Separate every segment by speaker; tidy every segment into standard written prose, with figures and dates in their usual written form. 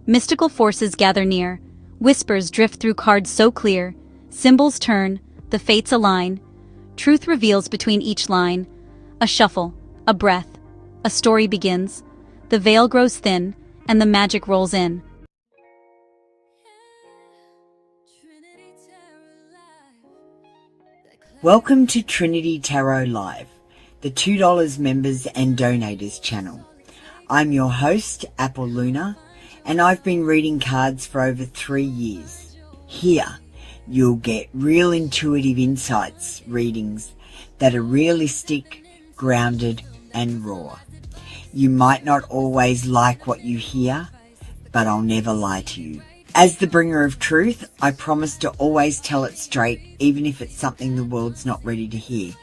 Speaker 1: Mystical forces gather near. Whispers drift through cards so clear. Symbols turn, the fates align. Truth reveals between each line. A shuffle, a breath, a story begins. The veil grows thin, and the magic rolls in.
Speaker 2: Welcome to Trinity Tarot Live, the $2 members and donators channel. I'm your host, Apple Luna, and I've been reading cards for over 3 years. Here, you'll get real intuitive insights readings that are realistic, grounded, and raw. You might not always like what you hear, but I'll never lie to you. As the bringer of truth, I promise to always tell it straight, even if it's something the world's not ready to hear,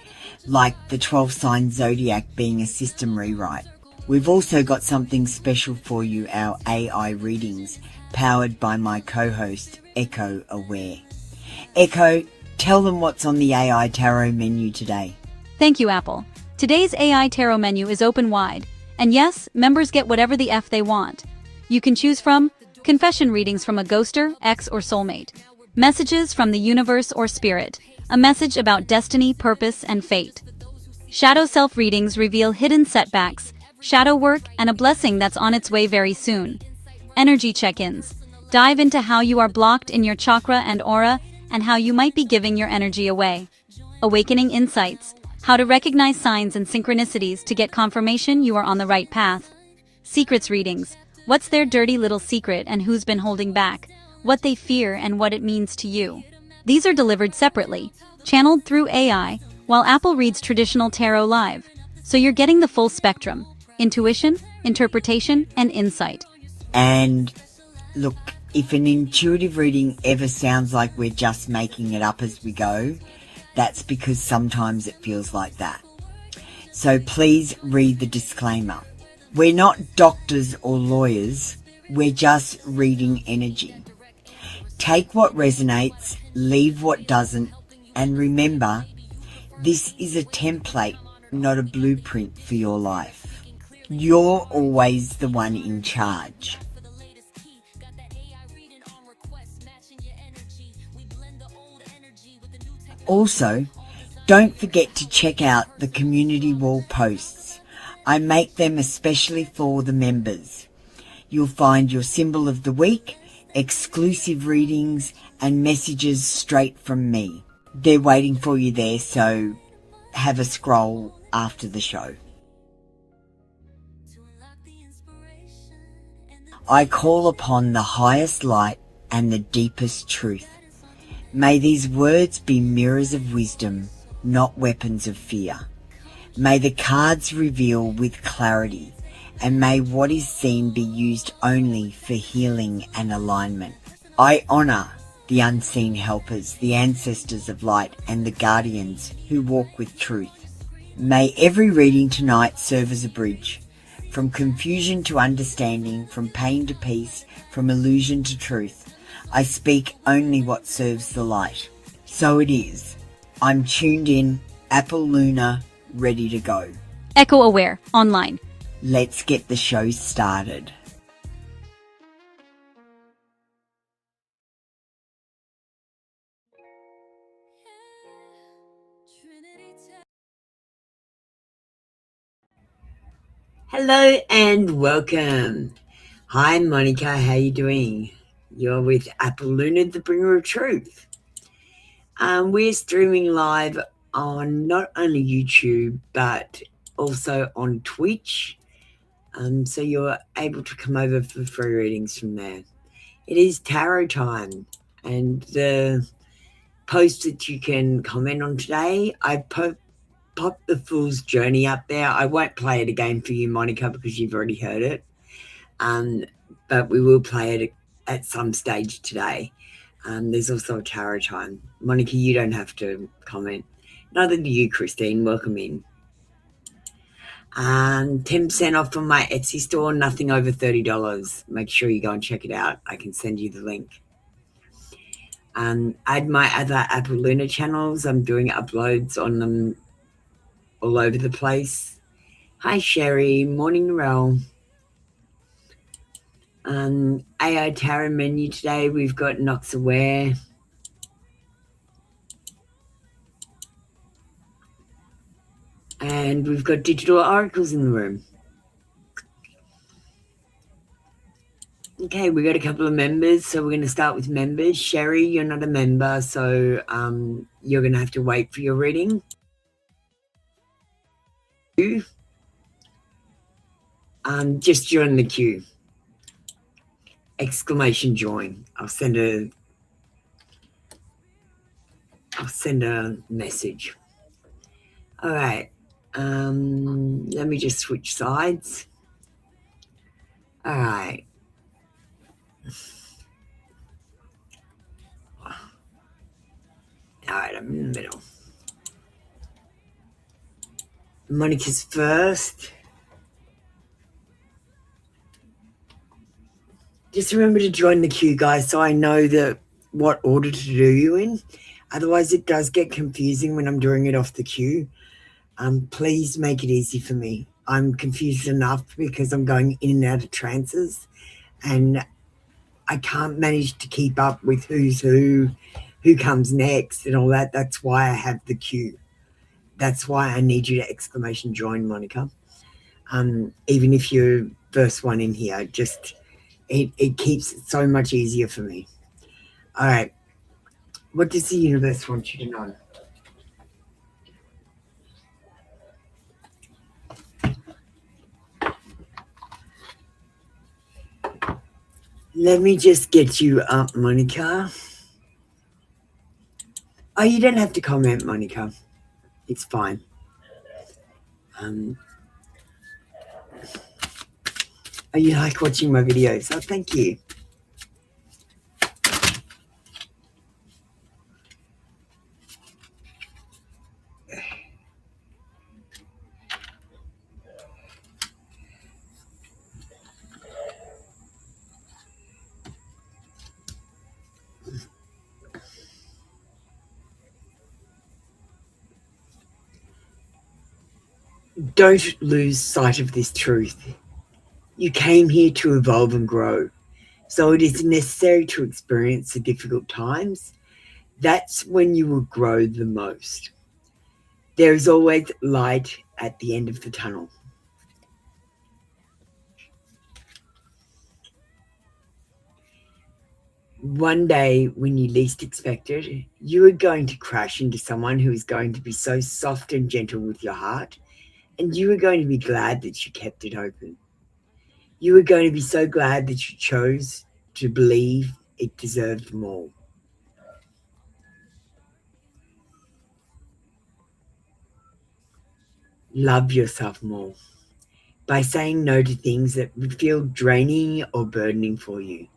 Speaker 2: like the 12-sign zodiac being a system rewrite. We've also got something special for you, our AI readings, powered by my co-host, Echo Aware. Echo, tell them what's on the AI Tarot menu today.
Speaker 1: Thank you, Apple. Today's AI Tarot menu is open wide. And yes, members get whatever the F they want. You can choose from confession readings from a ghoster, ex, or soulmate. Messages from the universe or spirit. A message about destiny, purpose, and fate. Shadow self readings reveal hidden setbacks, shadow work, and a blessing that's on its way very soon. Energy check-ins. Dive into how you are blocked in your chakra and aura, and how you might be giving your energy away. Awakening insights. How to recognize signs and synchronicities to get confirmation you are on the right path. Secrets readings. What's their dirty little secret and who's been holding back? What they fear and what it means to you. These are delivered separately, channeled through AI, while Apple reads traditional tarot live. So you're getting the full spectrum: intuition, interpretation, and insight.
Speaker 2: And look, if an intuitive reading ever sounds like we're just making it up as we go, that's because sometimes it feels like that. So please read the disclaimer. We're not doctors or lawyers, we're just reading energy. Take what resonates, leave what doesn't, and remember, this is a template, not a blueprint for your life. You're always the one in charge. Also, don't forget to check out the community wall posts. I make them especially for the members. You'll find your symbol of the week, exclusive readings, and messages straight from me. They're waiting for you there, so have a scroll after the show. I call upon the highest light and the deepest truth. May these words be mirrors of wisdom, not weapons of fear. May the cards reveal with clarity, and may what is seen be used only for healing and alignment. I honor the unseen helpers, the ancestors of light, and the guardians who walk with truth. May every reading tonight serve as a bridge, from confusion to understanding, from pain to peace, from illusion to truth. I speak only what serves the light. So it is. I'm tuned in, Apple Luna, ready to go.
Speaker 1: Echo Aware, online.
Speaker 2: Let's get the show started. Hello and welcome. Hi Monica, how you doing? You're with Apple Luna, the bringer of truth. We're streaming live on not only YouTube but also on Twitch, so you're able to come over for free readings from there. It is tarot time, and the post that you can comment on today, I popped the Fool's Journey up there. I won't play it again for you, Monica, because you've already heard it, but we will play it at some stage today. There's also a tarot time. Monica, you don't have to comment. Neither do you, Christine. Welcome in. 10% off from my Etsy store, nothing over $30. Make sure you go and check it out. I can send you the link. Add my other Apple Luna channels. I'm doing uploads on them all over the place. Hi, Sherry. Morning, Narelle. AI Tarot menu today, we've got Nox Aware. And we've got digital oracles in the room. Okay, we got a couple of members, so we're going to start with members. Sherry, you're not a member, so you're going to have to wait for your reading. Just join the queue. Exclamation join. I'll send a message. All right. Let me just switch sides. All right. All right, I'm in the middle. Monica's first. Just remember to join the queue, guys, so I know what order to do you in. Otherwise, it does get confusing when I'm doing it off the queue. Please make it easy for me. I'm confused enough because I'm going in and out of trances, and I can't manage to keep up with who's who comes next, and all that. That's why I have the queue. That's why I need you to exclamation join, Monica. Even if you're first one in here, just it keeps it so much easier for me. All right. What does the universe want you to know? Let me just get you up, Monica. Oh, you don't have to comment, Monica. It's fine. Oh, you like watching my videos? Oh, thank you. Don't lose sight of this truth. You came here to evolve and grow. So it is necessary to experience the difficult times. That's when you will grow the most. There is always light at the end of the tunnel. One day, when you least expect it, you are going to crash into someone who is going to be so soft and gentle with your heart, and you are going to be glad that you kept it open. You are going to be so glad that you chose to believe it deserved more. Love yourself more by saying no to things that would feel draining or burdening for you.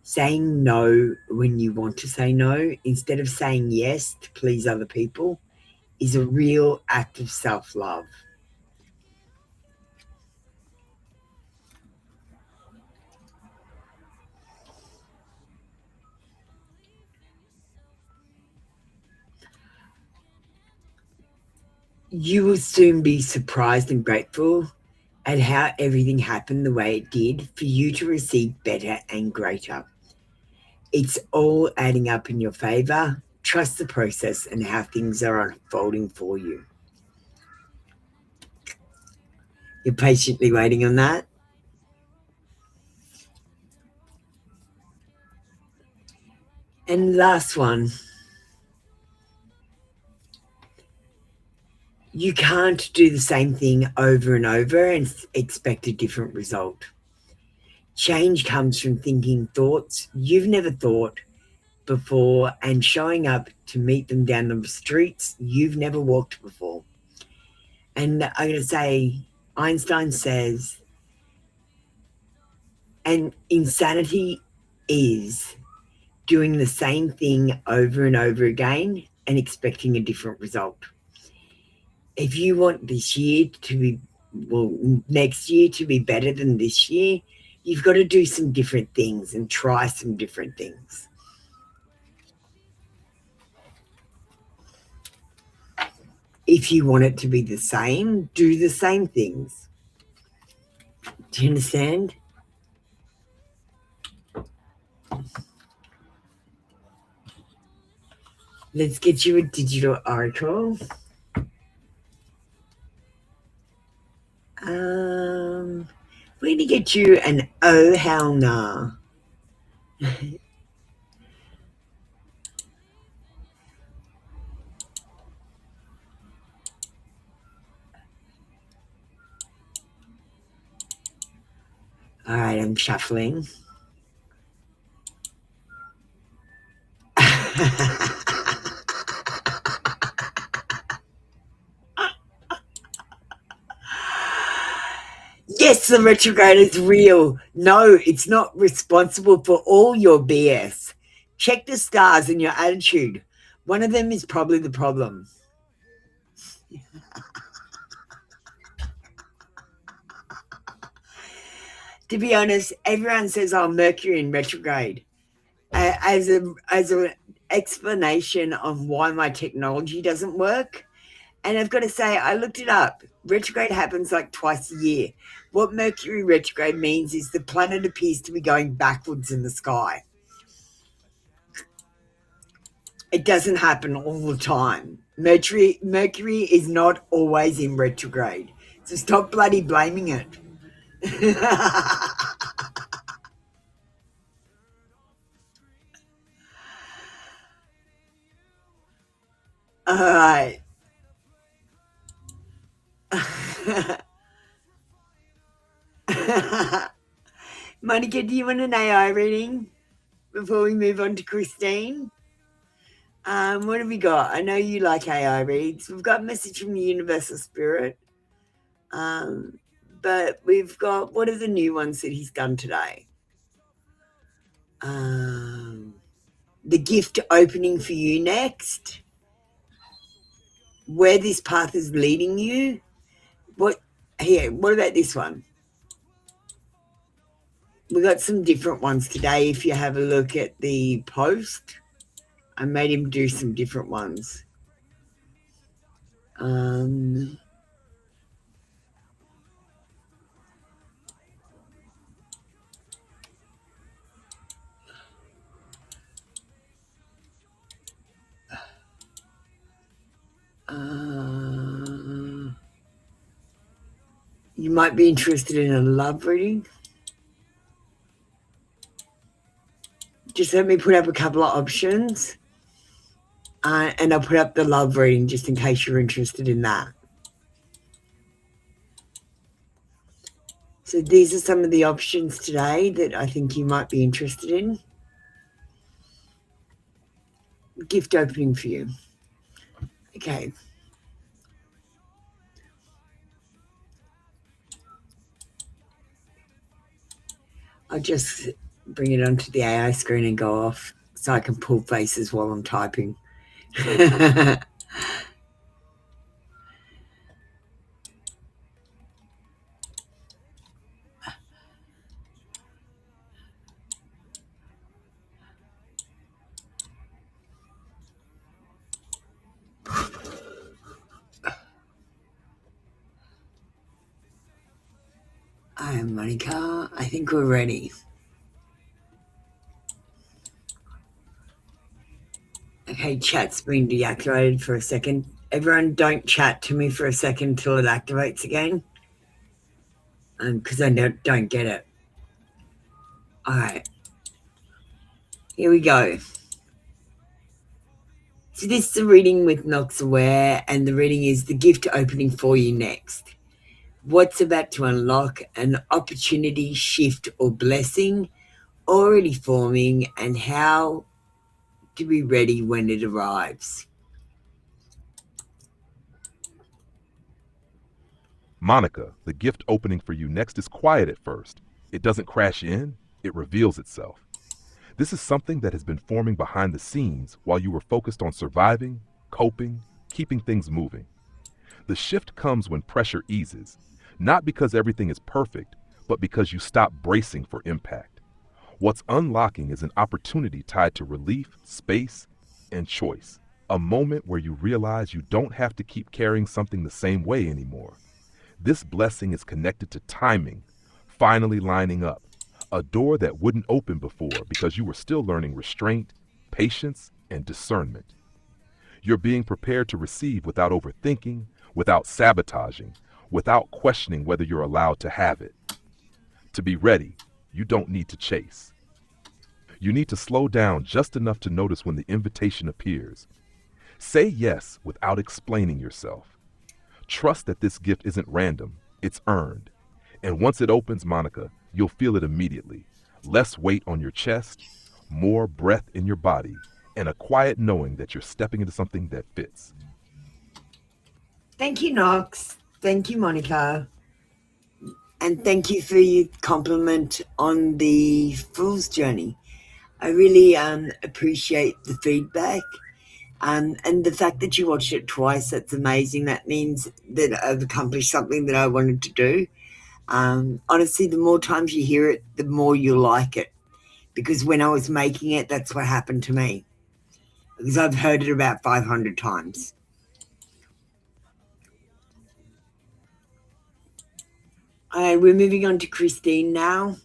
Speaker 2: Saying no when you want to say no instead of saying yes to please other people is a real act of self-love. You will soon be surprised and grateful at how everything happened the way it did for you to receive better and greater. It's all adding up in your favor. Trust the process and how things are unfolding for you. You're patiently waiting on that. And last one. You can't do the same thing over and over and expect a different result. Change comes from thinking thoughts you've never thought before and showing up to meet them down the streets you've never walked before. And I'm going to say, Einstein says, and insanity is doing the same thing over and over again and expecting a different result. If you want this year to be, next year to be better than this year, you've got to do some different things and try some different things. If you want it to be the same, do the same things. Do you understand? Let's get you a digital oracle. We're going to get you an oh hell nah. All right, I'm shuffling. Yes, the retrograde is real. No, it's not responsible for all your BS. Check the stars and your attitude. One of them is probably the problem. To be honest, everyone says, "Oh, Mercury in retrograde," as an explanation of why my technology doesn't work. And I've got to say, I looked it up. Retrograde happens like twice a year. What Mercury retrograde means is the planet appears to be going backwards in the sky. It doesn't happen all the time. Mercury is not always in retrograde. So stop bloody blaming it. All right. Monica, do you want an AI reading before we move on to Christine? What have we got? I know you like AI reads. We've got a message from the Universal Spirit. But we've got, what are the new ones that he's done today? The gift opening for you next. Where this path is leading you. What about this one? We got some different ones today. If you have a look at the post, I made him do some different ones. You might be interested in a love reading. Just let me put up a couple of options. And I'll put up the love reading just in case you're interested in that. So these are some of the options today that I think you might be interested in. Gift opening for you. Okay. I'll just bring it onto the AI screen and go off so I can pull faces while I'm typing. I am Monica. I think we're ready. Okay, chat's been deactivated for a second. Everyone don't chat to me for a second till it activates again. Because I don't get it. All right. Here we go. So this is a reading with Nox Aware, and the reading is the gift opening for you next. What's about to unlock an opportunity, shift, or blessing already forming, and how to be ready when it arrives.
Speaker 3: Monica, the gift opening for you next is quiet at first. It doesn't crash in, it reveals itself. This is something that has been forming behind the scenes while you were focused on surviving, coping, keeping things moving. The shift comes when pressure eases, not because everything is perfect, but because you stop bracing for impact. What's unlocking is an opportunity tied to relief, space, and choice. A moment where you realize you don't have to keep carrying something the same way anymore. This blessing is connected to timing, finally lining up. A door that wouldn't open before because you were still learning restraint, patience, and discernment. You're being prepared to receive without overthinking, without sabotaging, without questioning whether you're allowed to have it. To be ready, you don't need to chase. You need to slow down just enough to notice when the invitation appears. Say yes without explaining yourself. Trust that this gift isn't random, it's earned. And once it opens, Monica, you'll feel it immediately. Less weight on your chest, more breath in your body, and a quiet knowing that you're stepping into something that fits.
Speaker 2: Thank you, Knox. Thank you, Monica. And thank you for your compliment on the Fool's Journey. I really appreciate the feedback. And the fact that you watched it twice, that's amazing. That means that I've accomplished something that I wanted to do. Honestly, the more times you hear it, the more you like it. Because when I was making it, that's what happened to me. Because I've heard it about 500 times. All right, we're moving on to Christine now.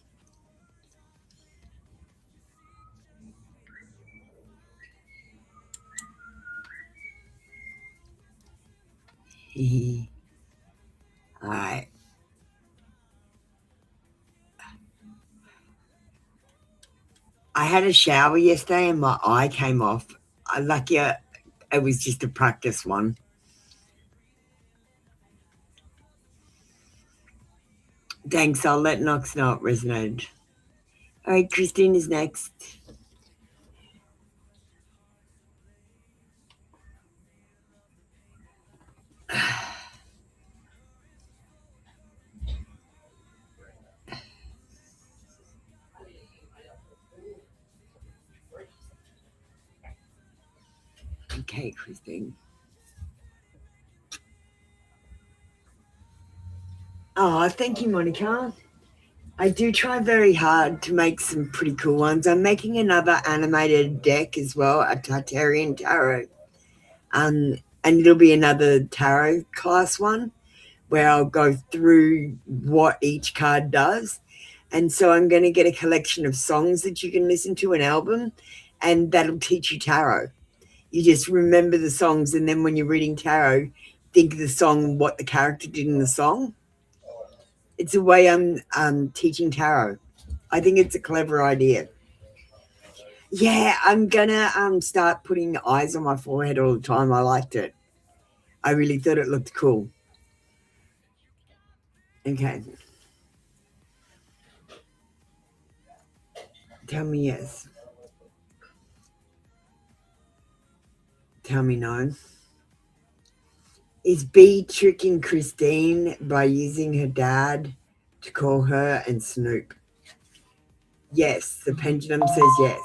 Speaker 2: All right. I had a shower yesterday and my eye came off. Lucky it was just a practice one. Thanks, I'll let Knox know it resonated. All right, Christine is next. Okay, Christine. Oh, thank you, Monica. I do try very hard to make some pretty cool ones. I'm making another animated deck as well, a Tartarian tarot. And it'll be another tarot class one where I'll go through what each card does. And so I'm going to get a collection of songs that you can listen to, an album, and that'll teach you tarot. You just remember the songs, and then when you're reading tarot, think of the song, what the character did in the song. It's a way I'm teaching tarot. I think it's a clever idea. Yeah, I'm gonna start putting eyes on my forehead all the time. I liked it. I really thought it looked cool. Okay. Tell me yes. Tell me no. Is B tricking Christine by using her dad to call her and Snoop? Yes, the pendulum says yes.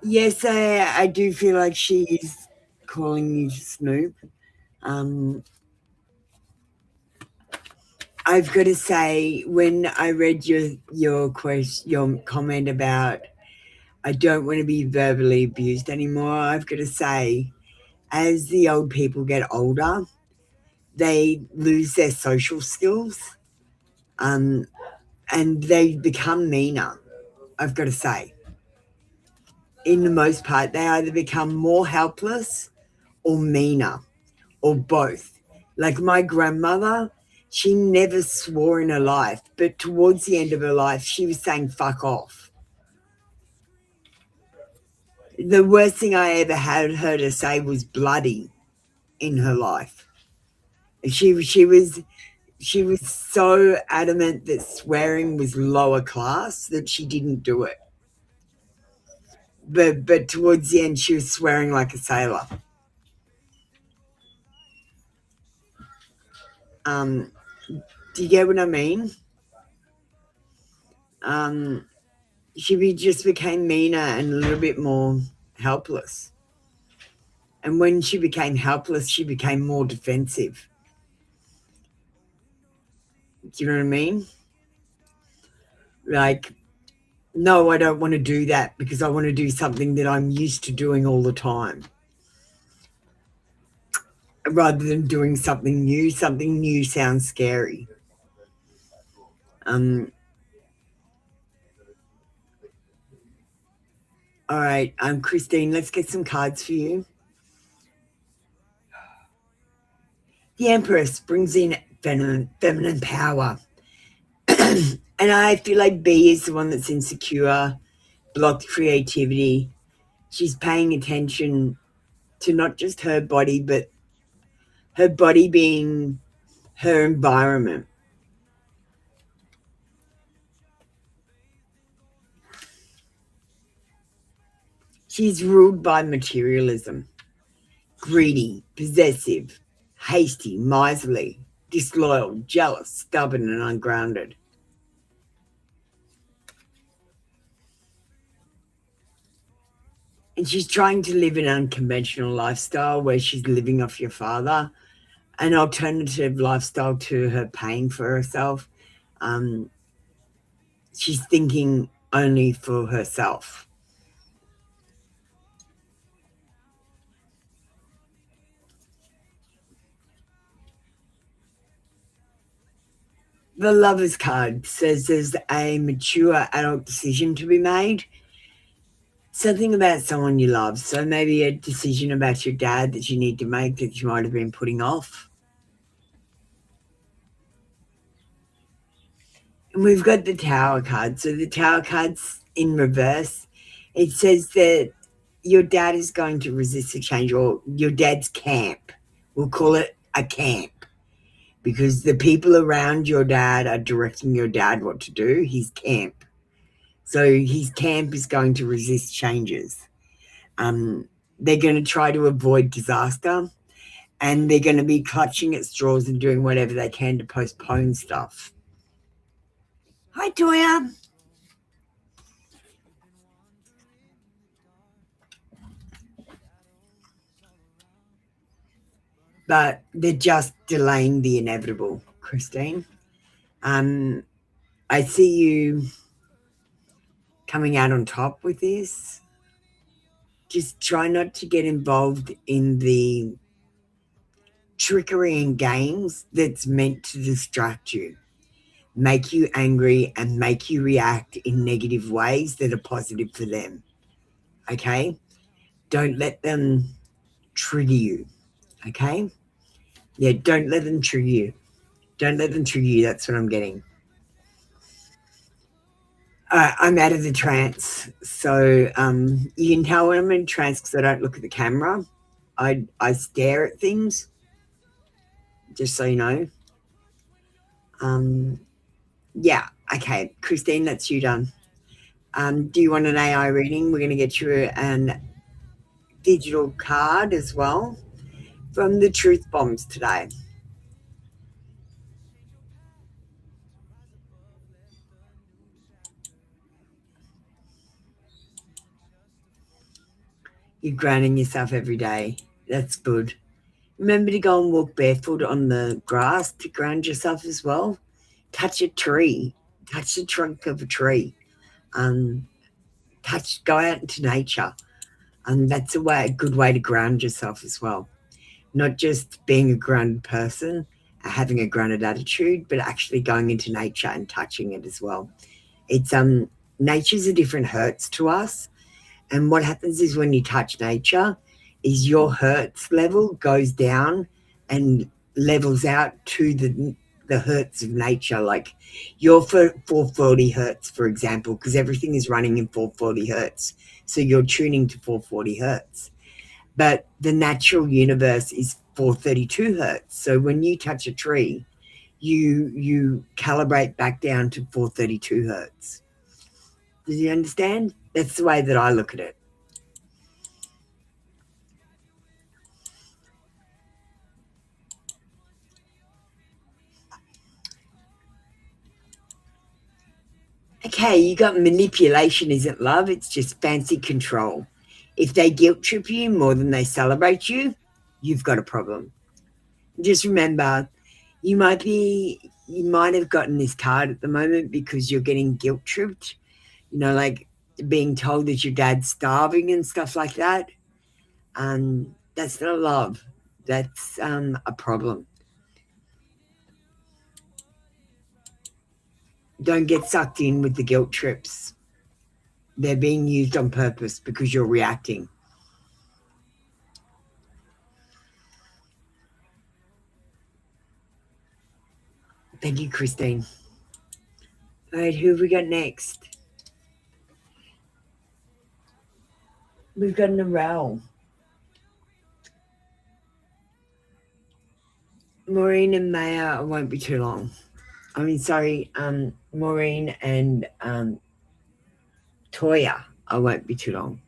Speaker 2: Yes, I do feel like she's calling you Snoop. I've got to say, when I read your comment about I don't want to be verbally abused anymore, I've got to say, as the old people get older, they lose their social skills, and they become meaner. I've got to say, in the most part, they either become more helpless or meaner, or both. Like my grandmother, she never swore in her life, but towards the end of her life, she was saying fuck off. The worst thing I ever had heard her say was bloody in her life. She was so adamant that swearing was lower class that she didn't do it. But towards the end, she was swearing like a sailor. Do you get what I mean? She just became meaner and a little bit more helpless. And when she became helpless, she became more defensive. Do you know what I mean? Like, no, I don't want to do that because I want to do something that I'm used to doing all the time. Rather than doing something new sounds scary. All right, Christine, let's get some cards for you. The Empress brings in feminine power. And I feel like B is the one that's insecure, blocked creativity. She's paying attention to not just her body, but her body being her environment. She's ruled by materialism, greedy, possessive, hasty, miserly, disloyal, jealous, stubborn, and ungrounded. And she's trying to live an unconventional lifestyle where she's living off your father, an alternative lifestyle to her paying for herself. Um, she's thinking only for herself. The Lover's card says there's a mature adult decision to be made. Something about someone you love. So maybe a decision about your dad that you need to make that you might have been putting off. And we've got the Tower card. So the Tower card's in reverse. It says that your dad is going to resist the change, or your dad's camp. We'll call it a camp, because the people around your dad are directing your dad what to do. His camp. So his camp is going to resist changes. They're going to try to avoid disaster, and they're going to be clutching at straws and doing whatever they can to postpone stuff. Hi, Toya. But they're just delaying the inevitable, Christine. I see you coming out on top with this. Just try not to get involved in the trickery and games that's meant to distract you, make you angry, and make you react in negative ways that are positive for them. Okay? Don't let them trigger you. Okay? Yeah, don't let them trigger you. Don't let them trigger you. That's what I'm getting. I'm out of the trance. So you can tell when I'm in trance because I don't look at the camera. I stare at things, just so you know. Yeah, okay. Christine, that's you done. Do you want an AI reading? We're going to get you an digital card as well from the Truth Bombs today. You're grounding yourself every day. That's good. Remember to go and walk barefoot on the grass to ground yourself as well. Touch a tree. Touch the trunk of a tree. Go out into nature. And that's a good way to ground yourself as well. Not just being a grounded person, having a grounded attitude, but actually going into nature and touching it as well. It's nature's a different hertz to us. And what happens is when you touch nature is your hertz level goes down and levels out to the hertz of nature. Like your 440 hertz, for example, because everything is running in 440 hertz. So you're tuning to 440 hertz. But the natural universe is 432 hertz. So when you touch a tree, you calibrate back down to 432 hertz. Do you understand? That's the way that I look at it. Okay, you got manipulation isn't love, it's just fancy control. If they guilt trip you more than they celebrate you, you've got a problem. Just remember, you might have gotten this card at the moment because you're getting guilt tripped, like being told that your dad's starving and stuff like that. That's not love. That's a problem. Don't get sucked in with the guilt trips. They're being used on purpose because you're reacting. Thank you, Christine. All right, who have we got next? We've got Narelle. Maureen and Maya, it won't be too long. I mean, sorry, Maureen and Toya, I won't be too long.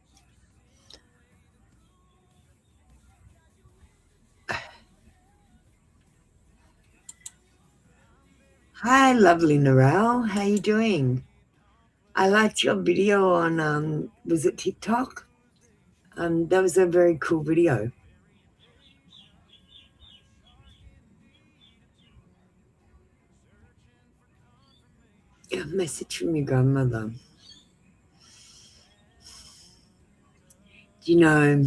Speaker 2: Hi, lovely Narelle. How you doing? I liked your video on, was it TikTok? That was a very cool video. A message from your grandmother. You know,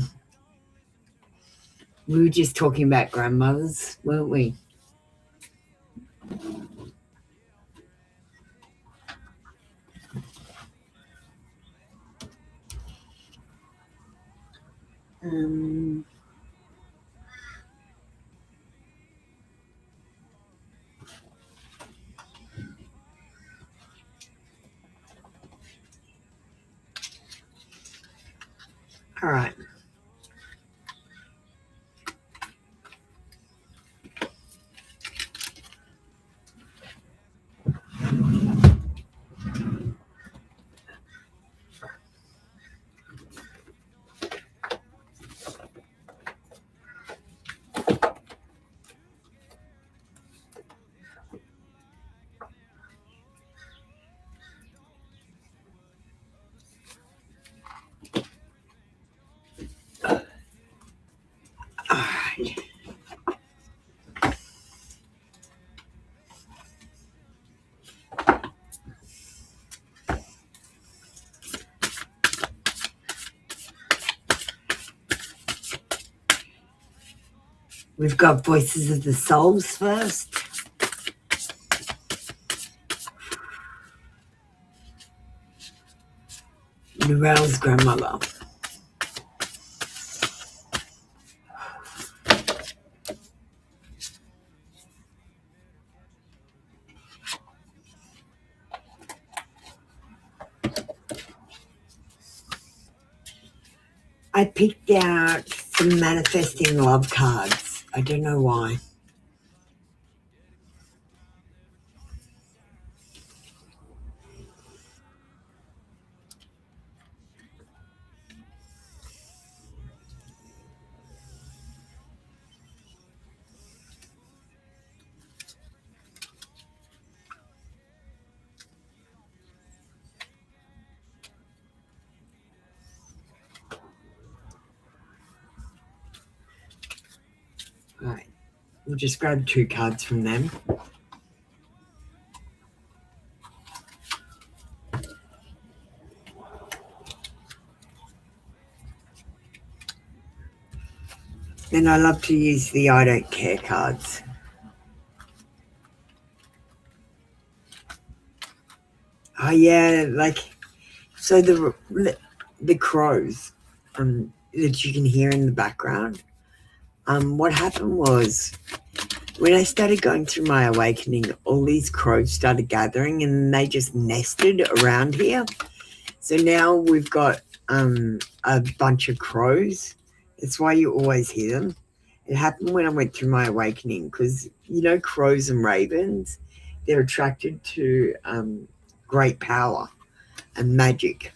Speaker 2: we were just talking about grandmothers, weren't we? All right. All right. We've got Voices of the Souls first. Narelle's grandmother. I picked out some manifesting love cards. I don't know why. All right. We'll just grab 2 cards from them. And I love to use the I don't care cards. Oh yeah, like so the crows that you can hear in the background. What happened was when I started going through my awakening, all these crows started gathering and they just nested around here. So now we've got a bunch of crows. That's why you always hear them. It happened when I went through my awakening because, you know, crows and ravens, they're attracted to great power and magic.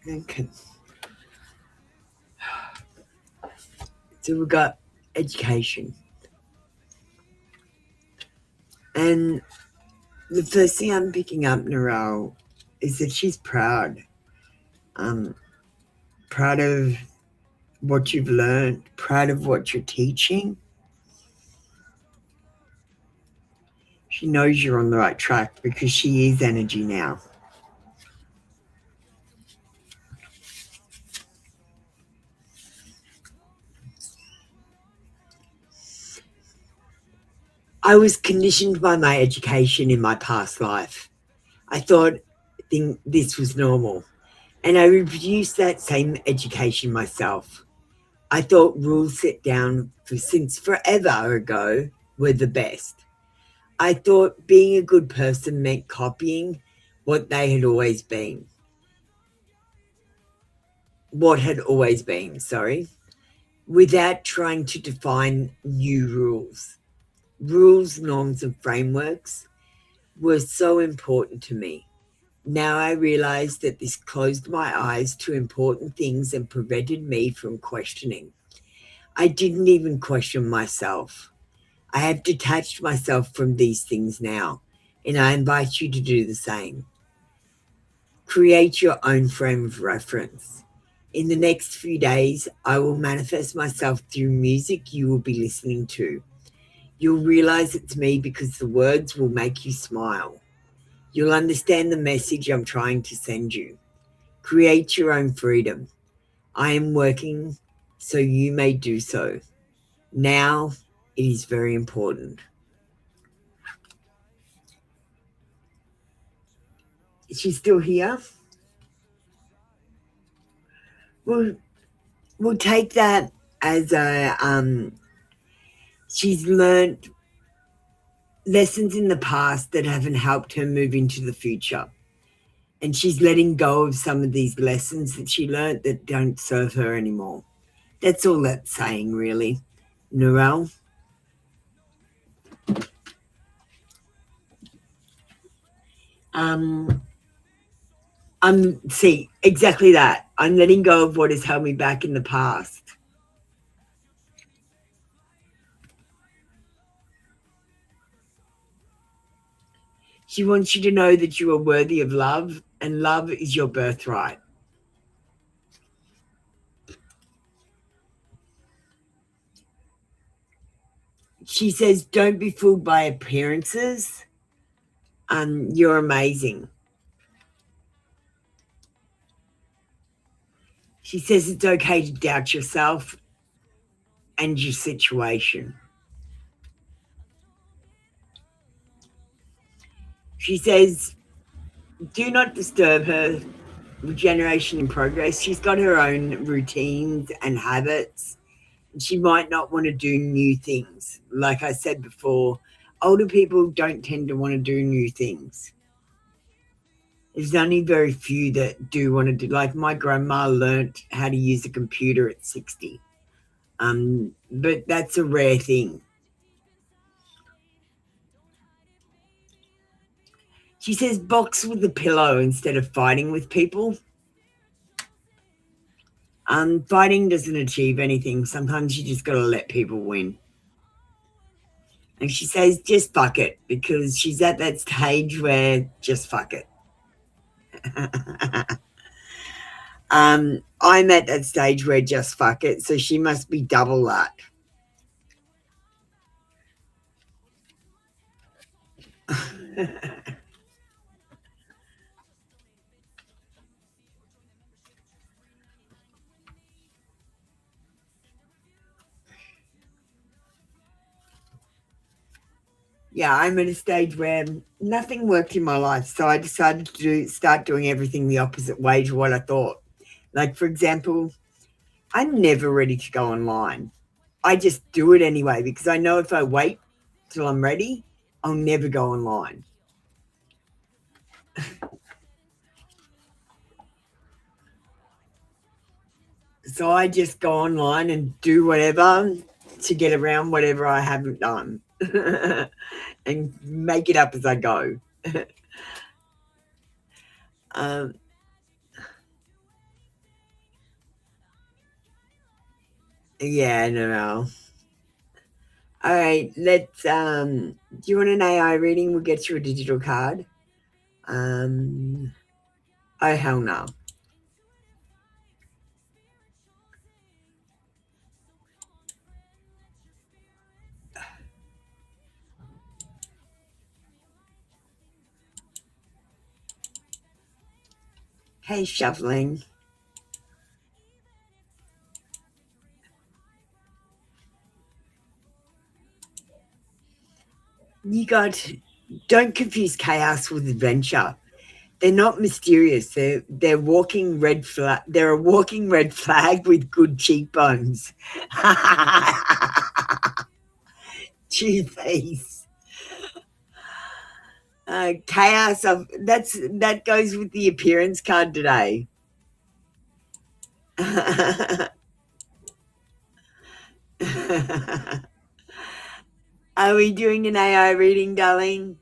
Speaker 2: Okay. So we've got education. And the first thing I'm picking up, Narelle, is that she's proud. Proud of what you've learned, proud of what you're teaching. She knows you're on the right track because she is energy now. I was conditioned by my education in my past life. I thought this was normal, and I reproduced that same education myself. I thought rules set down since forever ago were the best. I thought being a good person meant copying what they had always been. What had always been, sorry, without trying to define new rules. Rules, norms, and frameworks were so important to me. Now I realize that this closed my eyes to important things and prevented me from questioning. I didn't even question myself. I have detached myself from these things now, and I invite you to do the same. Create your own frame of reference. In the next few days, I will manifest myself through music you will be listening to. You'll realize it's me because the words will make you smile. You'll understand the message I'm trying to send you. Create your own freedom. I am working so you may do so. Now it is very important. Is she still here? We'll take that as a she's learned lessons in the past that haven't helped her move into the future. And she's letting go of some of these lessons that she learned that don't serve her anymore. That's all that's saying, really. Narelle? See, exactly that. I'm letting go of what has held me back in the past. She wants you to know that you are worthy of love, and love is your birthright. She says, don't be fooled by appearances. You're amazing. She says it's okay to doubt yourself and your situation. She says, do not disturb her regeneration in progress. She's got her own routines and habits. And she might not want to do new things. Like I said before, older people don't tend to want to do new things. There's only very few that do want to do. Like my grandma learnt how to use a computer at 60. But that's a rare thing. She says box with a pillow instead of fighting with people. Fighting doesn't achieve anything. Sometimes you just got to let people win. And she says just fuck it, because she's at that stage where just fuck it. I'm at that stage where just fuck it, so she must be double that. Yeah, I'm at a stage where nothing worked in my life, so I decided to start doing everything the opposite way to what I thought. Like, for example, I'm never ready to go online. I just do it anyway because I know if I wait till I'm ready, I'll never go online. So I just go online and do whatever to get around whatever I haven't done and make it up as I go. Yeah, no. All right, let's do you want an AI reading? We'll get you a digital card. Oh hell no. Hey, shuffling. Don't confuse chaos with adventure. They're not mysterious. They're walking red flag. They're a walking red flag with good cheekbones. Two face. Chaos of that goes with the appearance card today. Are we doing an AI reading, darling?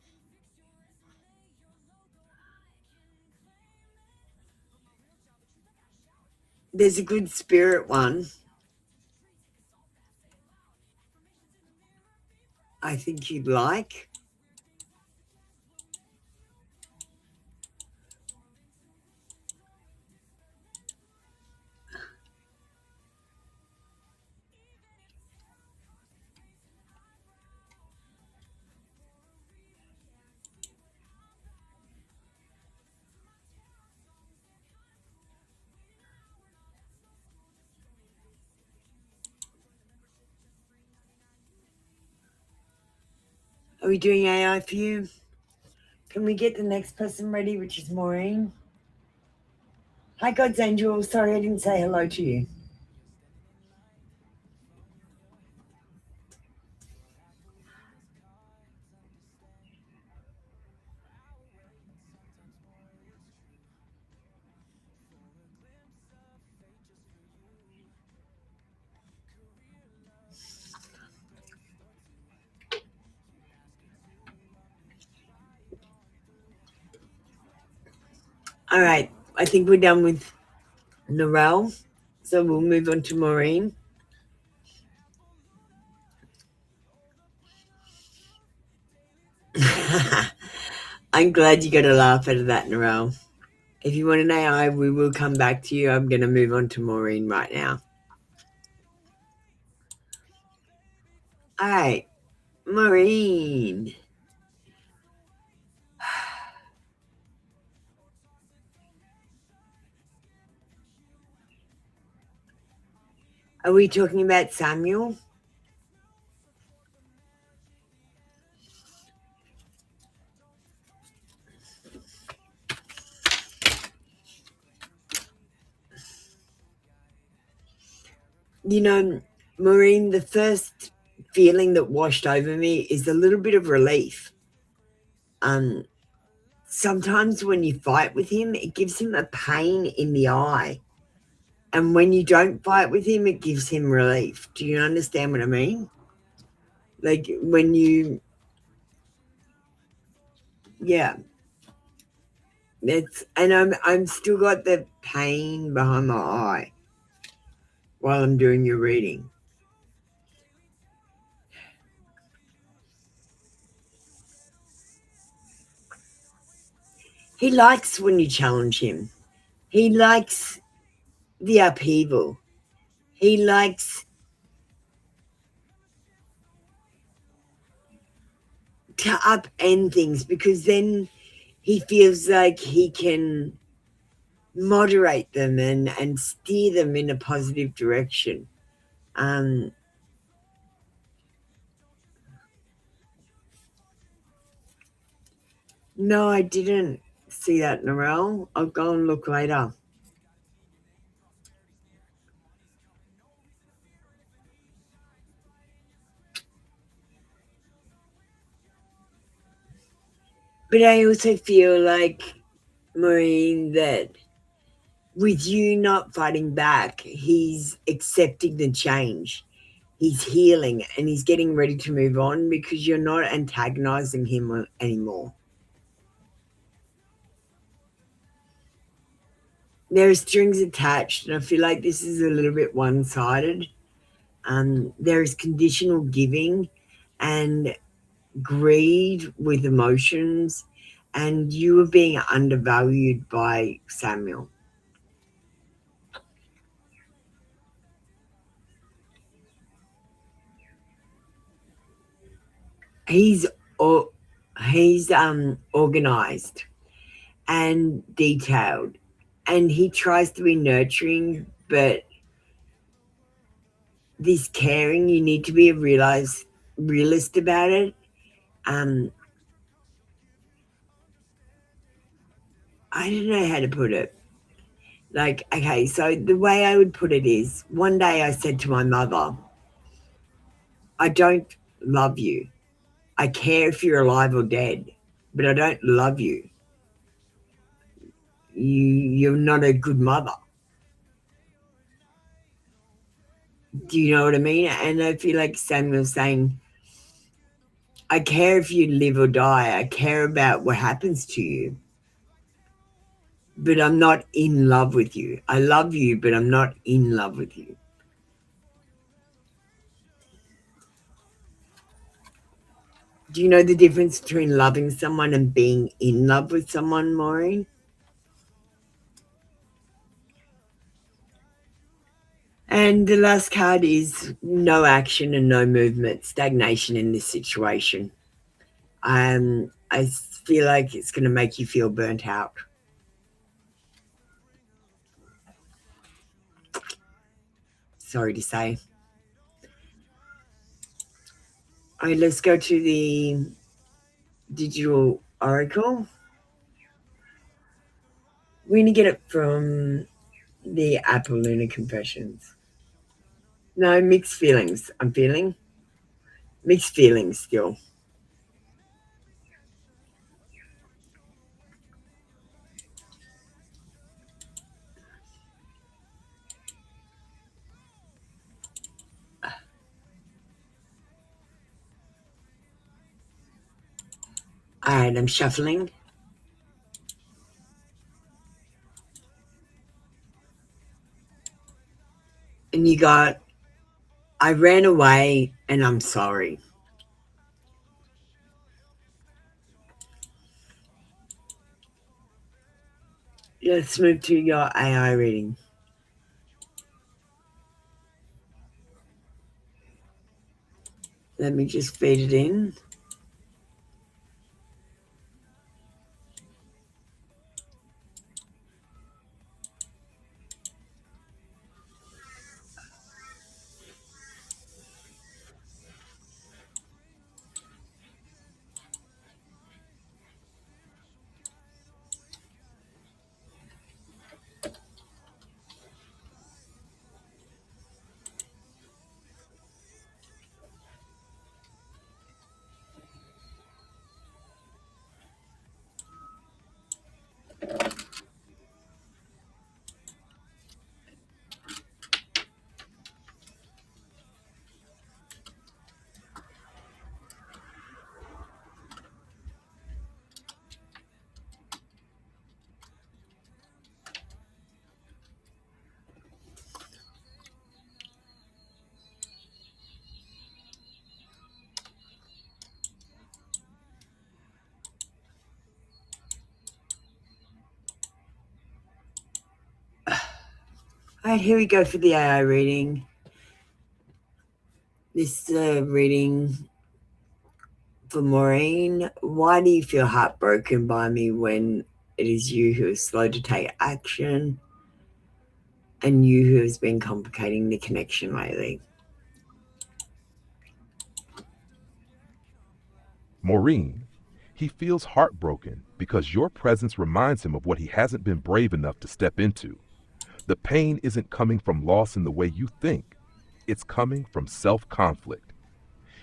Speaker 2: There's a good spirit one. I think you'd like. Are we doing AI for you? Can we get the next person ready, which is Maureen? Hi, God's Angel. Sorry I didn't say hello to you. All right. I think we're done with Narelle. So we'll move on to Maureen. I'm glad you got a laugh out of that, Narelle. If you want an AI, we will come back to you. I'm going to move on to Maureen right now. All right. Maureen. Are we talking about Samuel? You know, Maureen, the first feeling that washed over me is a little bit of relief. Sometimes when you fight with him, it gives him a pain in the eye. And when you don't fight with him, it gives him relief. Do you understand what I mean? Like when you, yeah. And I'm still got the pain behind my eye while I'm doing your reading. He likes when you challenge him. He likes the upheaval. He likes to upend things because then he feels like he can moderate them and steer them in a positive direction. No, I didn't see that, Narelle. I'll go and look later. But I also feel like, Maureen, that with you not fighting back, he's accepting the change. He's healing and he's getting ready to move on because you're not antagonizing him anymore. There are strings attached, and I feel like this is a little bit one-sided. There is conditional giving and greed with emotions, and you are being undervalued by Samuel. He's organized and detailed, and he tries to be nurturing, but this caring, you need to be a realist about it. I don't know how to put it. Like, okay, so the way I would put it is, one day I said to my mother, I don't love you. I care if you're alive or dead, but I don't love you. You're not a good mother. Do you know what I mean? And I feel like Samuel's saying, I care if you live or die. I care about what happens to you, but I'm not in love with you. I love you, but I'm not in love with you. Do you know the difference between loving someone and being in love with someone, Maureen? And the last card is no action and no movement, stagnation in this situation. I feel like it's going to make you feel burnt out. Sorry to say. All right, let's go to the digital oracle. We're going to get it from the Apple Lunar Confessions. No, mixed feelings. I'm feeling mixed feelings still. All right, I'm shuffling. And you got, I ran away and I'm sorry. Let's move to your AI reading. Let me just feed it in. All right, here we go for the AI reading. This reading for Maureen. Why do you feel heartbroken by me when it is you who is slow to take action and you who has been complicating the connection lately?
Speaker 3: Maureen, he feels heartbroken because your presence reminds him of what he hasn't been brave enough to step into. The pain isn't coming from loss in the way you think. It's coming from self-conflict.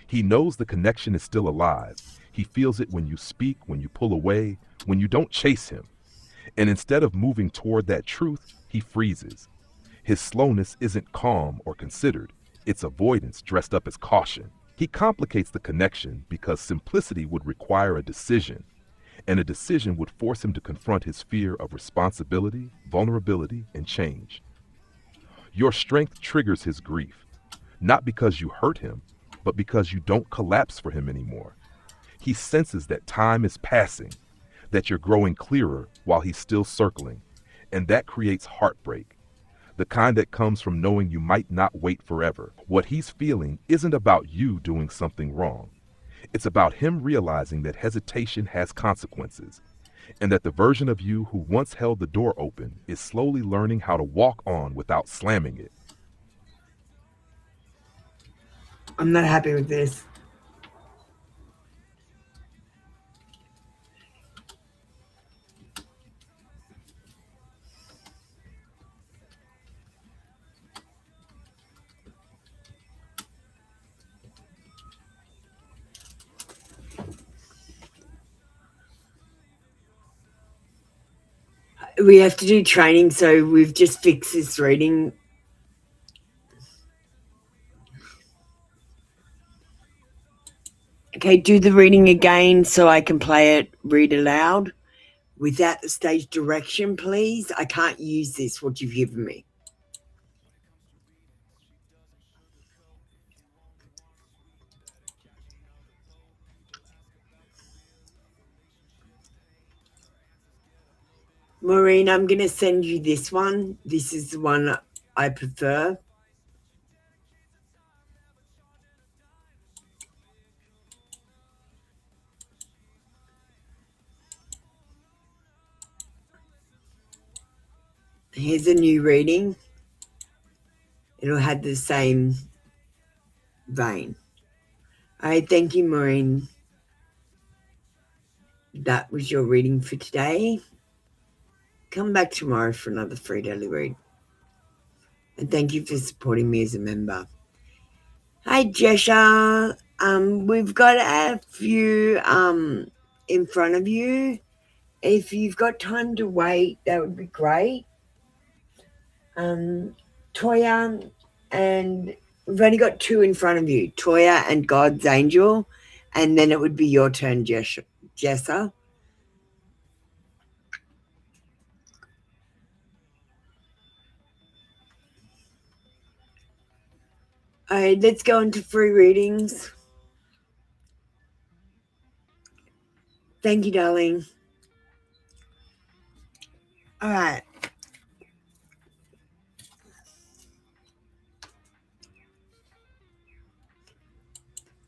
Speaker 3: He knows the connection is still alive. He feels it when you speak, when you pull away, when you don't chase him. And instead of moving toward that truth, he freezes. His slowness isn't calm or considered. It's avoidance dressed up as caution. He complicates the connection because simplicity would require a decision, and a decision would force him to confront his fear of responsibility, vulnerability, and change. Your strength triggers his grief, not because you hurt him, but because you don't collapse for him anymore. He senses that time is passing, that you're growing clearer while he's still circling, and that creates heartbreak, the kind that comes from knowing you might not wait forever. What he's feeling isn't about you doing something wrong. It's about him realizing that hesitation has consequences, and that the version of you who once held the door open is slowly learning how to walk on without slamming it.
Speaker 2: I'm not happy with this. We have to do training, so we've just fixed this reading. Okay, do the reading again so I can play it, read aloud, without the stage direction, please. I can't use this, what you've given me. Maureen, I'm going to send you this one. This is the one I prefer. Here's a new reading. It'll have the same vein. All right, thank you, Maureen. That was your reading for today. Come back tomorrow for another free daily read. And thank you for supporting me as a member. Hi, Jesha. We've got a few in front of you. If you've got time to wait, that would be great. Toya, and we've only got two in front of you, Toya and God's Angel, and then it would be your turn, Jessa. All right, let's go into free readings. Thank you, darling. All right.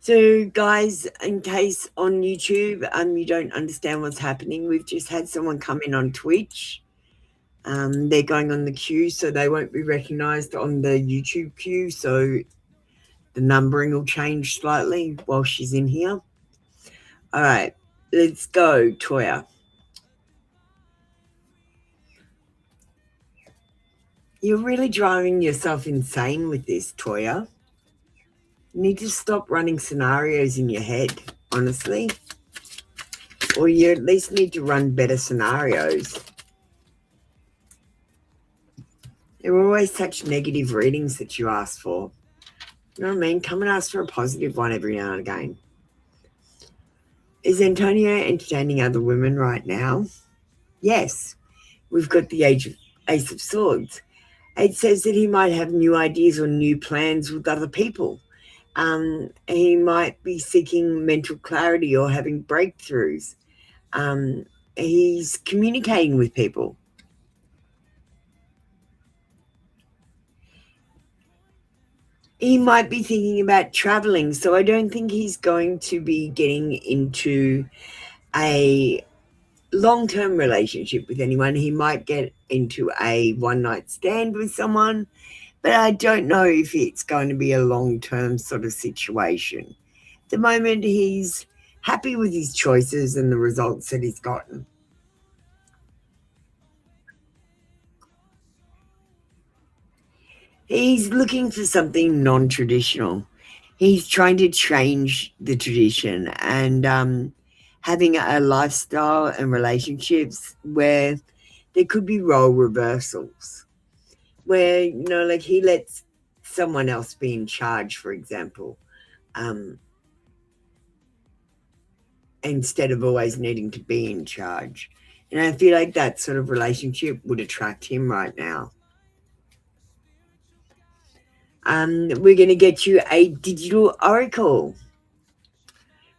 Speaker 2: So, guys, in case on YouTube you don't understand what's happening, we've just had someone come in on Twitch. They're going on the queue, so they won't be recognised on the YouTube queue. So the numbering will change slightly while she's in here. All right, let's go, Toya. You're really driving yourself insane with this, Toya. You need to stop running scenarios in your head, honestly. Or you at least need to run better scenarios. There are always such negative readings that you ask for. You know what I mean? Come and ask for a positive one every now and again. Is Antonio entertaining other women right now? Yes. We've got the Ace of Swords. It says that he might have new ideas or new plans with other people. He might be seeking mental clarity or having breakthroughs. He's communicating with people. He might be thinking about traveling, so I don't think he's going to be getting into a long-term relationship with anyone. He might get into a one-night stand with someone, but I don't know if it's going to be a long-term sort of situation. At the moment, he's happy with his choices and the results that he's gotten. He's looking for something non-traditional. He's trying to change the tradition and having a lifestyle and relationships where there could be role reversals, where, you know, like he lets someone else be in charge, for example, instead of always needing to be in charge. And I feel like that sort of relationship would attract him right now. We're going to get you a digital oracle.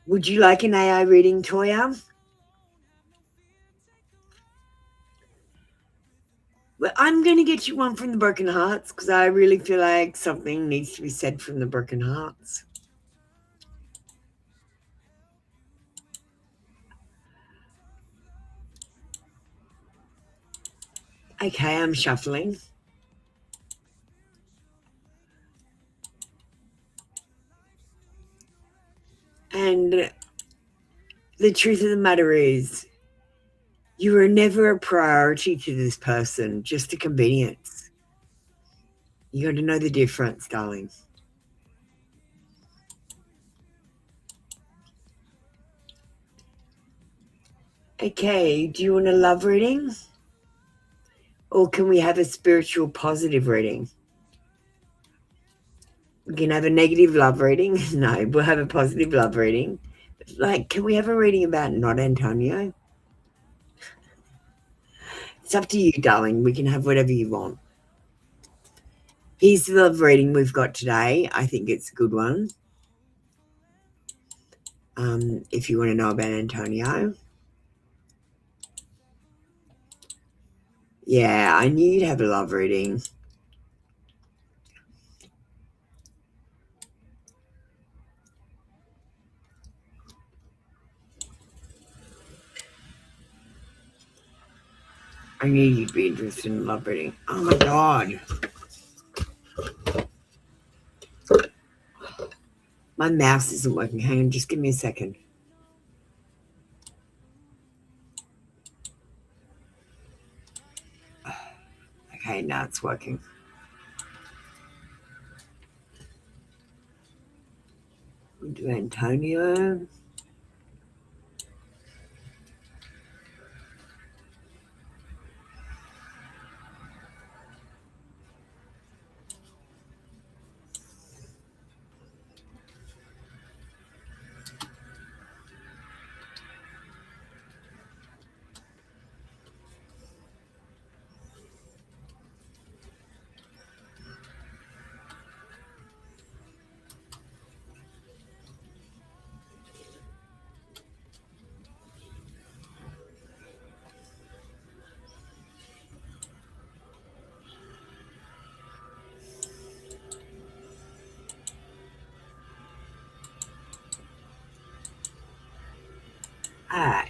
Speaker 2: Would you like an AI reading, Toya? Well, I'm going to get you one from the Broken Hearts because I really feel like something needs to be said from the Broken Hearts. Okay, I'm shuffling. And the truth of the matter is, you were never a priority to this person, just a convenience. You got to know the difference, darling. Okay, do you want a love reading? Or can we have a spiritual positive reading? We can have a negative love reading. No, we'll have a positive love reading. Like, can we have a reading about not Antonio? It's up to you, darling. We can have whatever you want. Here's the love reading we've got today. I think it's a good one. If you want to know about Antonio. Yeah, I knew you'd have a love reading. I knew you'd be interested in love reading. Oh my God. My mouse isn't working. Hang on, just give me a second. Okay, now it's working. We'll do Antonio.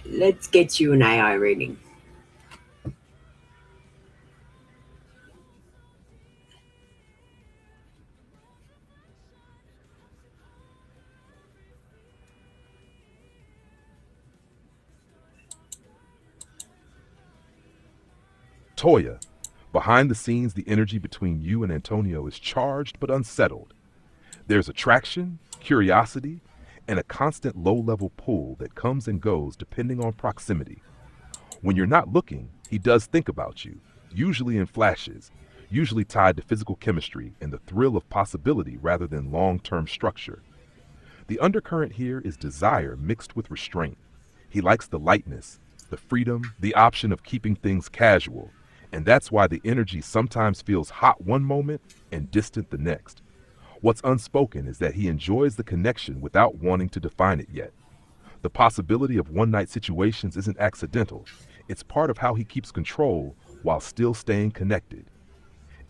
Speaker 2: Let's get you an AI reading.
Speaker 3: Toya, behind the scenes, the energy between you and Antonio is charged but unsettled. There's attraction, curiosity, and a constant low-level pull that comes and goes depending on proximity. When you're not looking, he does think about you, usually in flashes, usually tied to physical chemistry and the thrill of possibility rather than long-term structure. The undercurrent here is desire mixed with restraint. He likes the lightness, the freedom, the option of keeping things casual, and that's why the energy sometimes feels hot one moment and distant the next. What's unspoken is that he enjoys the connection without wanting to define it yet. The possibility of one-night situations isn't accidental. It's part of how he keeps control while still staying connected.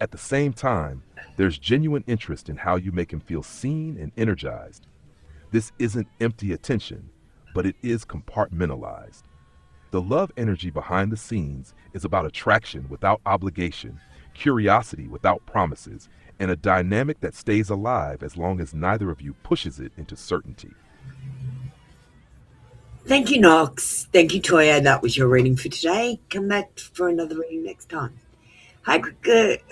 Speaker 3: At the same time, there's genuine interest in how you make him feel seen and energized. This isn't empty attention, but it is compartmentalized. The love energy behind the scenes is about attraction without obligation, curiosity without promises, and a dynamic that stays alive as long as neither of you pushes it into certainty.
Speaker 2: Thank you, Knox. Thank you, Toya. That was your reading for today. Come back for another reading next time. Hi, Greg.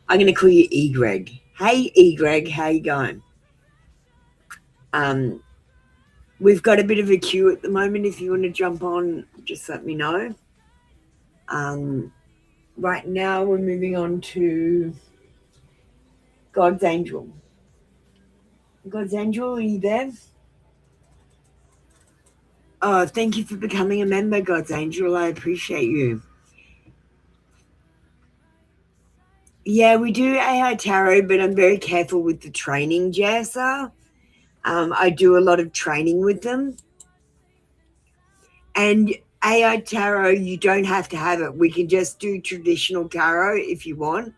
Speaker 2: I'm going to call you E. Greg. Hey, E. Greg. How you going? We've got a bit of a queue at the moment. If you want to jump on, just let me know. Right now, we're moving on to God's Angel. God's Angel, are you there? Oh, thank you for becoming a member, God's Angel. I appreciate you. Yeah, we do AI Tarot, but I'm very careful with the training, Jessa. I do a lot of training with them. And AI Tarot, you don't have to have it. We can just do traditional tarot if you want.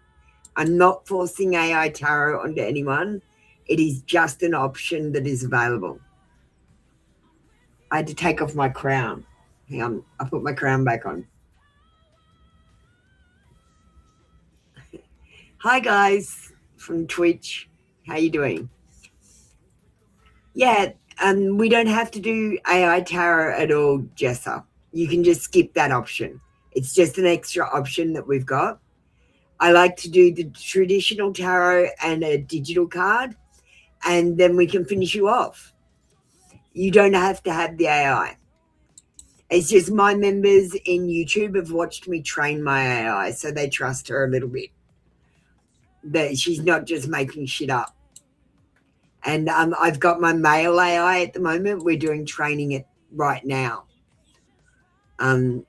Speaker 2: I'm not forcing AI Tarot onto anyone. It is just an option that is available. I had to take off my crown. Hang on, I put my crown back on. Hi guys from Twitch. How you doing? Yeah, we don't have to do AI tarot at all, Jessa. You can just skip that option. It's just an extra option that we've got. I like to do the traditional tarot and a digital card, and then we can finish you off. You don't have to have the AI. It's just my members in YouTube have watched me train my AI, so they trust her a little bit. That she's not just making shit up. And I've got my male AI at the moment. We're doing training it right now. I'm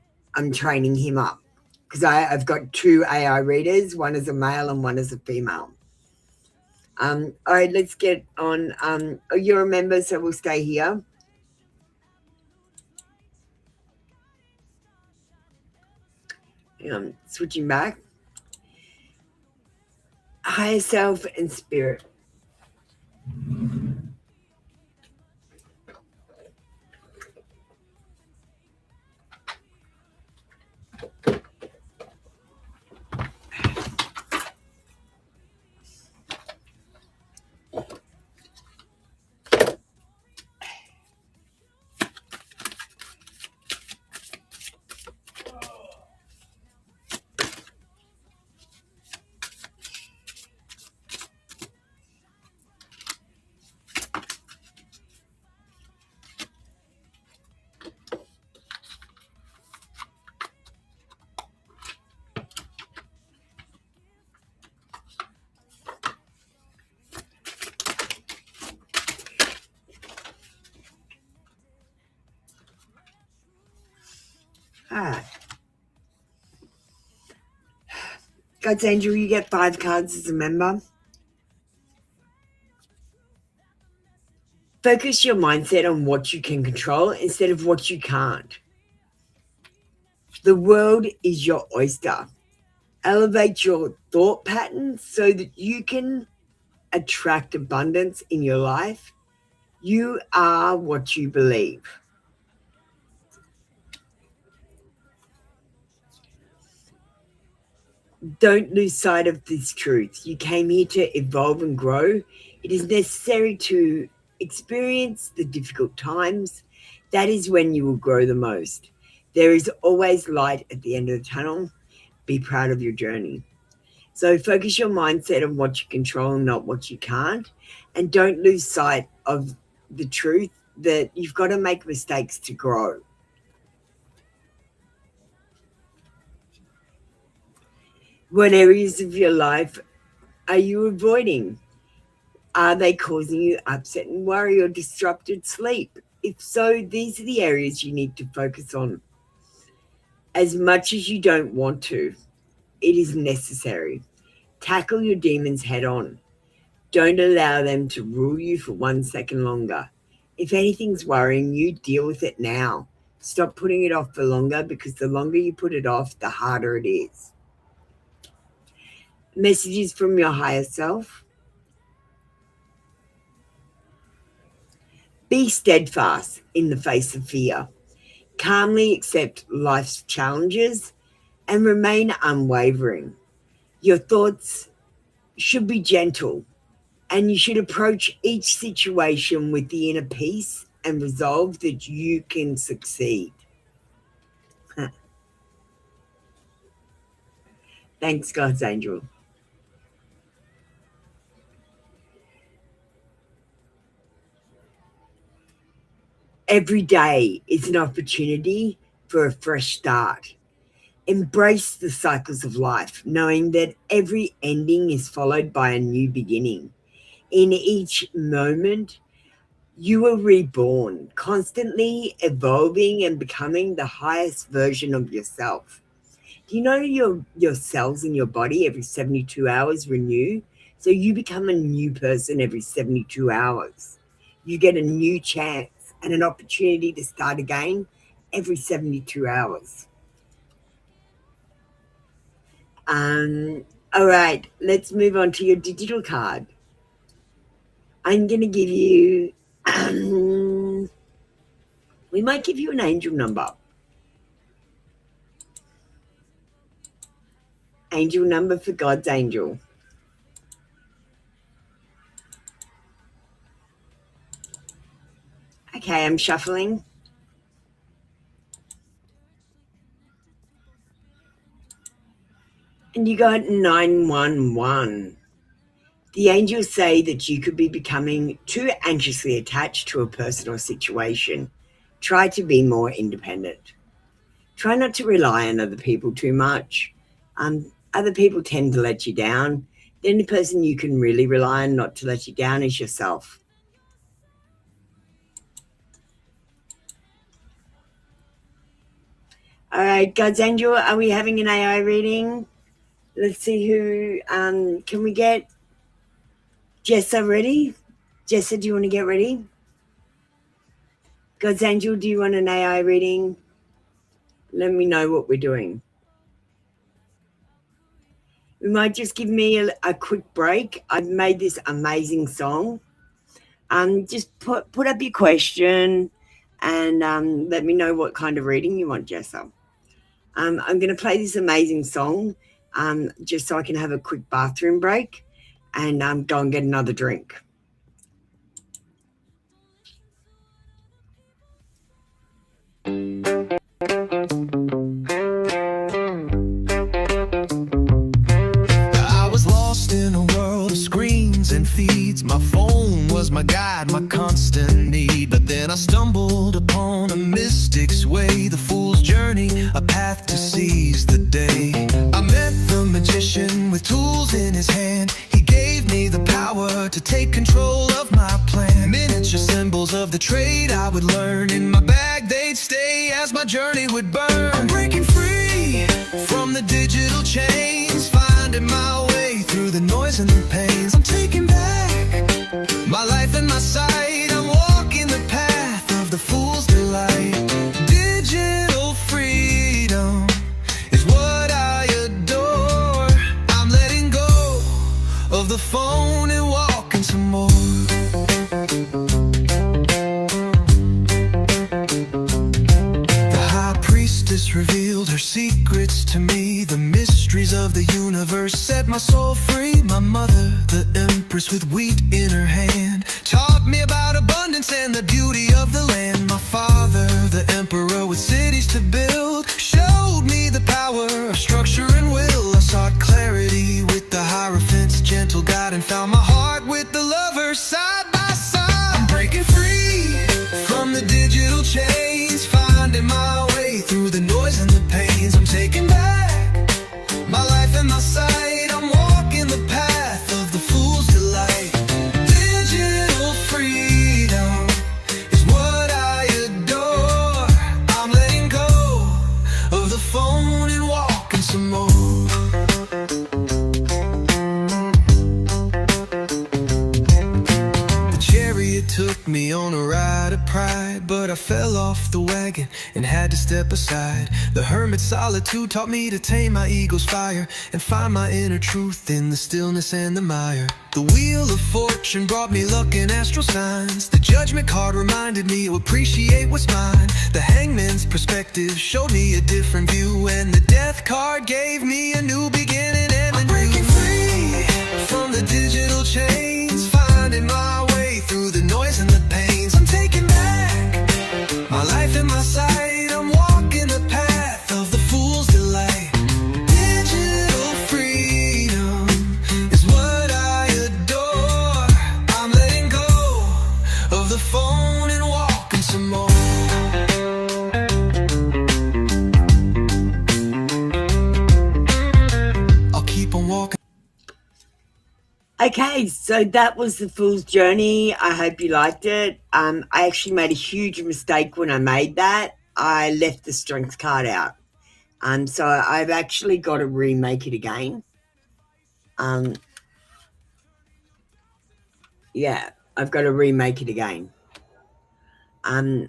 Speaker 2: training him up because I've got two AI readers. One is a male and one is a female. All right, let's get on. You're a member, so we'll stay here. Switching back. Higher self and spirit. Ah, God's Angel, you get 5 cards as a member. Focus your mindset on what you can control instead of what you can't. The world is your oyster. Elevate your thought patterns so that you can attract abundance in your life. You are what you believe. Don't lose sight of this truth. You came here to evolve and grow. It is necessary to experience the difficult times. That is when you will grow the most. There is always light at the end of the tunnel. Be proud of your journey. So focus your mindset on what you control and not what you can't. And don't lose sight of the truth that you've got to make mistakes to grow. What areas of your life are you avoiding? Are they causing you upset and worry or disrupted sleep? If so, these are the areas you need to focus on. As much as you don't want to, it is necessary. Tackle your demons head on. Don't allow them to rule you for 1 second longer. If anything's worrying you, deal with it now. Stop putting it off for longer, because the longer you put it off, the harder it is. Messages from your higher self. Be steadfast in the face of fear. Calmly accept life's challenges and remain unwavering. Your thoughts should be gentle, and you should approach each situation with the inner peace and resolve that you can succeed. Thanks, God's Angel. Every day is an opportunity for a fresh start. Embrace the cycles of life, knowing that every ending is followed by a new beginning. In each moment, you are reborn, constantly evolving and becoming the highest version of yourself. Do you know your cells in your body every 72 hours renew? So you become a new person every 72 hours. You get a new chance and an opportunity to start again every 72 hours. All right, let's move on to your digital card. I'm going to give you, we might give you an angel number. Angel number for God's Angel. I'm shuffling. And you got 911. The angels say that you could be becoming too anxiously attached to a person or situation. Try to be more independent. Try not to rely on other people too much. Other people tend to let you down. The only person you can really rely on not to let you down is yourself. All right, God's Angel, are we having an AI reading? Let's see who, can we get Jessa ready? Jessa, do you want to get ready? God's Angel, do you want an AI reading? Let me know what we're doing. We might just give me a quick break. I've made this amazing song. Just put up your question and let me know what kind of reading you want, Jessa. I'm going to play this amazing song just so I can have a quick bathroom break and go and get another drink.
Speaker 4: I was lost in a world of screens and feeds. My phone was my guide, my constant need. But then I stumbled upon a mystic's way, the fool's journey, a path to seize the day. I met the magician with tools in his hand. He gave me the power to take control of my plan. Miniature symbols of the trade I would learn. In my bag they'd stay as my journey would burn. I'm breaking free from the digital chains, finding my way through the noise and the pains. I'm taking back my life and my sight. I'm walking the path of the fool's delight. Digital freedom is what I adore. I'm letting go of the phone and walking some more. The high priestess revealed her secrets to me. The mysteries of the universe set my soul free. My mother, the empress with wheat in her hand, taught me about abundance and the beauty of the land. My father, the emperor with cities to build, showed me the power of structure and will. I sought clarity with the Hierophant's gentle guide and found my heart with the lover side by side. I'm breaking free from the digital chains, finding my way through the noise and the pains. I'm taking back my life and my sight. I'm walking the path of the fool's delight. Digital freedom is what I adore. I'm letting go of the phone and walking some more. The chariot took me on a ride of pride, but I fell off the wagon and had to step aside. The hermit's solitude taught me to tame my ego's fire and find my inner truth in the stillness and the mire. The wheel of fortune brought me luck and astral signs. The judgment card reminded me to appreciate what's mine. The hangman's perspective showed me a different view, and the death card gave me a new beginning and I'm breaking free from the digital chains, finding my way through the noise and the pains. I'm taking back my life and my sight. I'm walking the path of the fool's delight. Digital freedom is what I adore. I'm letting go of the phone and walking some more. I'll keep on walking.
Speaker 2: Okay, so that was the Fool's Journey. I hope you liked it. I actually made a huge mistake when I made that. I left the strength card out. So I've actually got to remake it again. Yeah, I've got to remake it again. All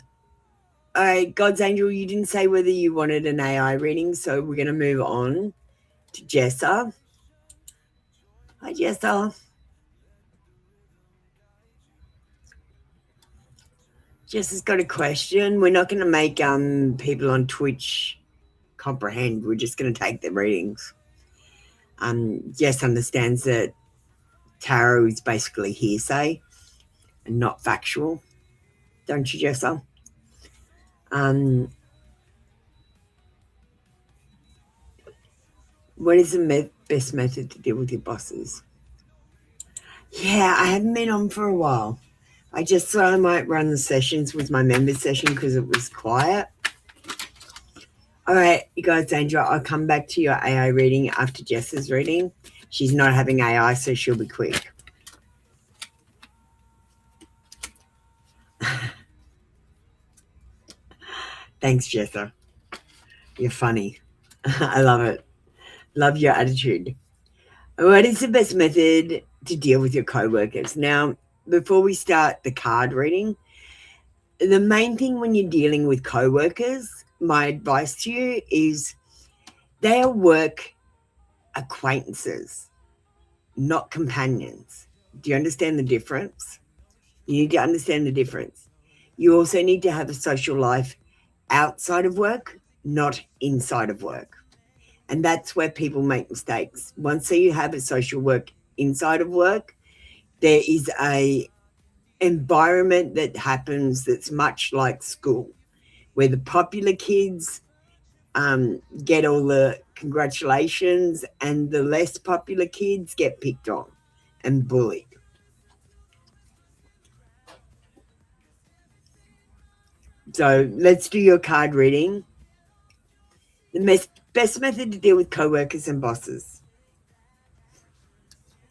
Speaker 2: right, God's Angel, you didn't say whether you wanted an AI reading, so we're going to move on to Jessa. Hi, Jessa. Jessa's got a question. We're not going to make people on Twitch comprehend. We're just going to take the readings. Jess understands that tarot is basically hearsay and not factual. Don't you, Jessa? Um, what is the best method to deal with your bosses? Yeah, I haven't been on for a while. I just thought I might run the sessions with my members session because it was quiet. All right, you guys, Angel, I'll come back to your AI reading after Jess's reading. She's not having AI, so she'll be quick. Thanks, Jessa. You're funny. I love it. Love your attitude. What is the best method to deal with your coworkers? Now, before we start the card reading, the main thing when you're dealing with coworkers, my advice to you is they are work acquaintances, not companions. Do you understand the difference? You need to understand the difference. You also need to have a social life outside of work, not inside of work. And that's where people make mistakes. Once you have a social work inside of work, there is a environment that happens that's much like school, where the popular kids get all the congratulations and the less popular kids get picked on and bullied. So let's do your card reading. The best method to deal with coworkers and bosses.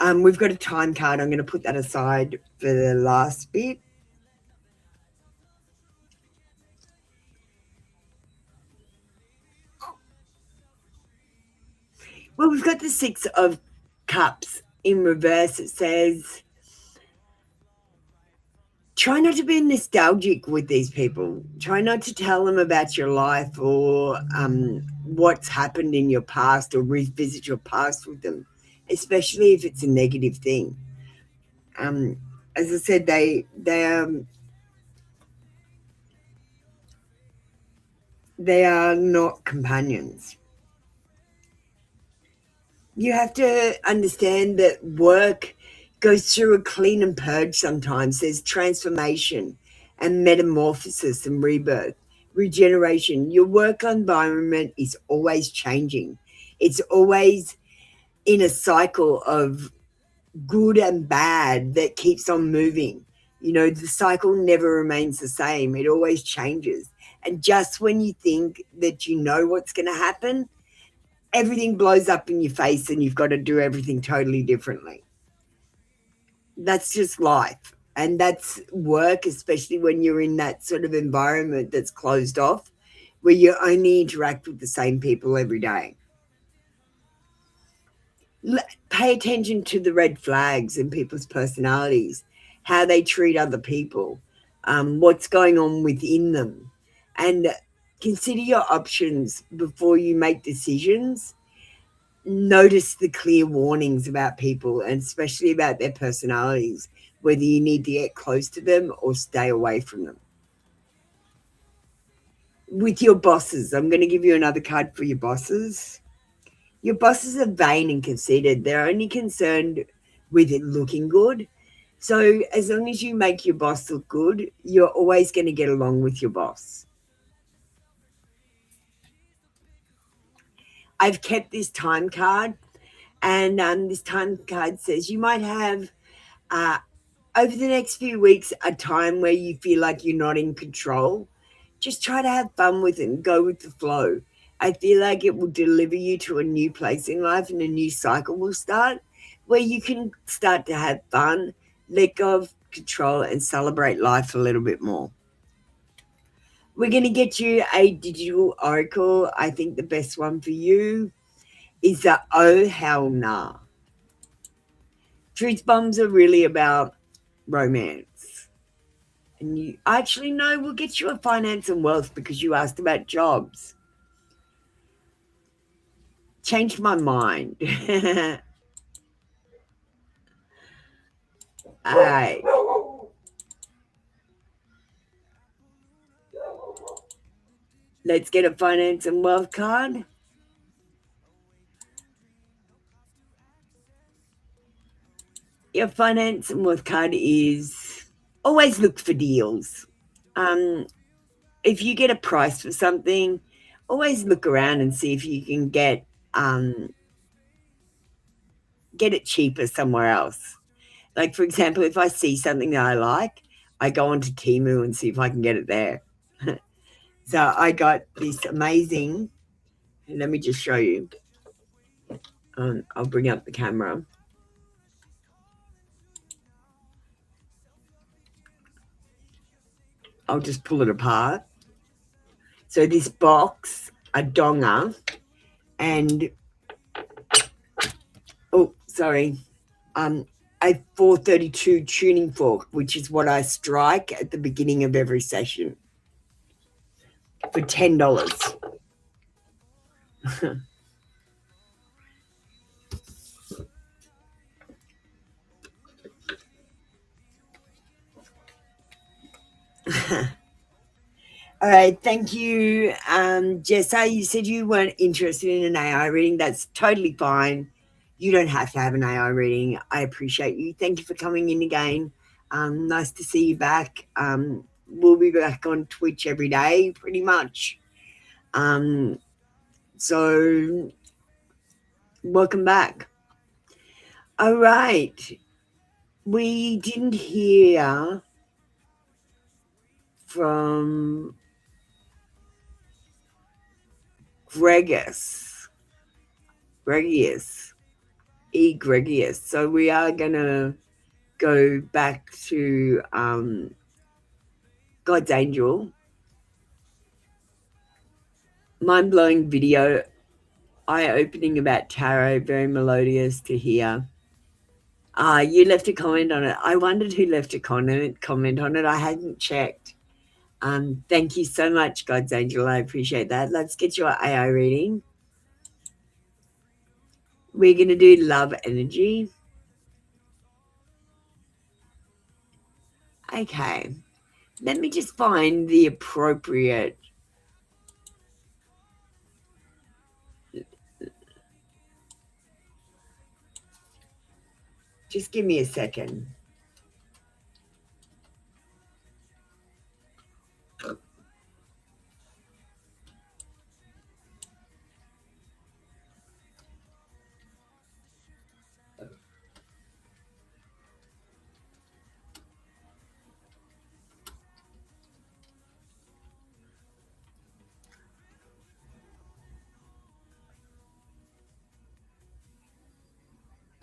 Speaker 2: We've got a time card. I'm going to put that aside for the last bit. Well, we've got the Six of Cups in reverse. It says, try not to be nostalgic with these people. Try not to tell them about your life or what's happened in your past or revisit your past with them, especially if it's a negative thing. As I said, they are not companions. You have to understand that work goes through a clean and purge sometimes. There's transformation and metamorphosis and rebirth, regeneration. Your work environment is always changing. It's always in a cycle of good and bad that keeps on moving. You know, the cycle never remains the same. It always changes. And just when you think that you know what's going to happen, everything blows up in your face and you've got to do everything totally differently. That's just life. And that's work, especially when you're in that sort of environment that's closed off, where you only interact with the same people every day. Pay attention to the red flags in people's personalities, how they treat other people, what's going on within them, and consider your options before you make decisions. Notice the clear warnings about people and especially about their personalities, whether you need to get close to them or stay away from them. With your bosses, I'm going to give you another card for your bosses. Your bosses are vain and conceited. They're only concerned with it looking good. So as long as you make your boss look good, you're always going to get along with your boss. I've kept this time card, and this time card says you might have over the next few weeks a time where you feel like you're not in control. Just try to have fun with it and go with the flow. I feel like it will deliver you to a new place in life and a new cycle will start where you can start to have fun, let go of control and celebrate life a little bit more. We're going to get you a digital oracle. I think the best one for you is the Oh Hell Nah. Truth bombs are really about romance. And you actually no, we'll get you a finance and wealth because you asked about jobs. Changed my mind. All right. Let's get a finance and wealth card. Your finance and wealth card is always look for deals. if you get a price for something, always look around and see if you can get it cheaper somewhere else. Like, for example, if I see something that I like, I go onto Temu and see if I can get it there. So I got this amazing, let me just show you. I'll bring up the camera. I'll just pull it apart. So this box, a donga, and oh, sorry, a 432 tuning fork, which is what I strike at the beginning of every session for $10. All right, thank you. Jessa, you said you weren't interested in an AI reading. That's totally fine. You don't have to have an AI reading. I appreciate you. Thank you for coming in again. Nice to see you back. We'll be back on Twitch every day, pretty much. So welcome back. All right. We didn't hear from Gregis. So we are going to go back to God's Angel. Mind-blowing video, eye-opening about tarot, very melodious to hear. You left a comment on it. I wondered who left a comment on it. I hadn't checked. Thank you so much, God's Angel. I appreciate that. Let's get your AI reading. We're going to do love energy. Okay. Let me just find the appropriate. Just give me a second.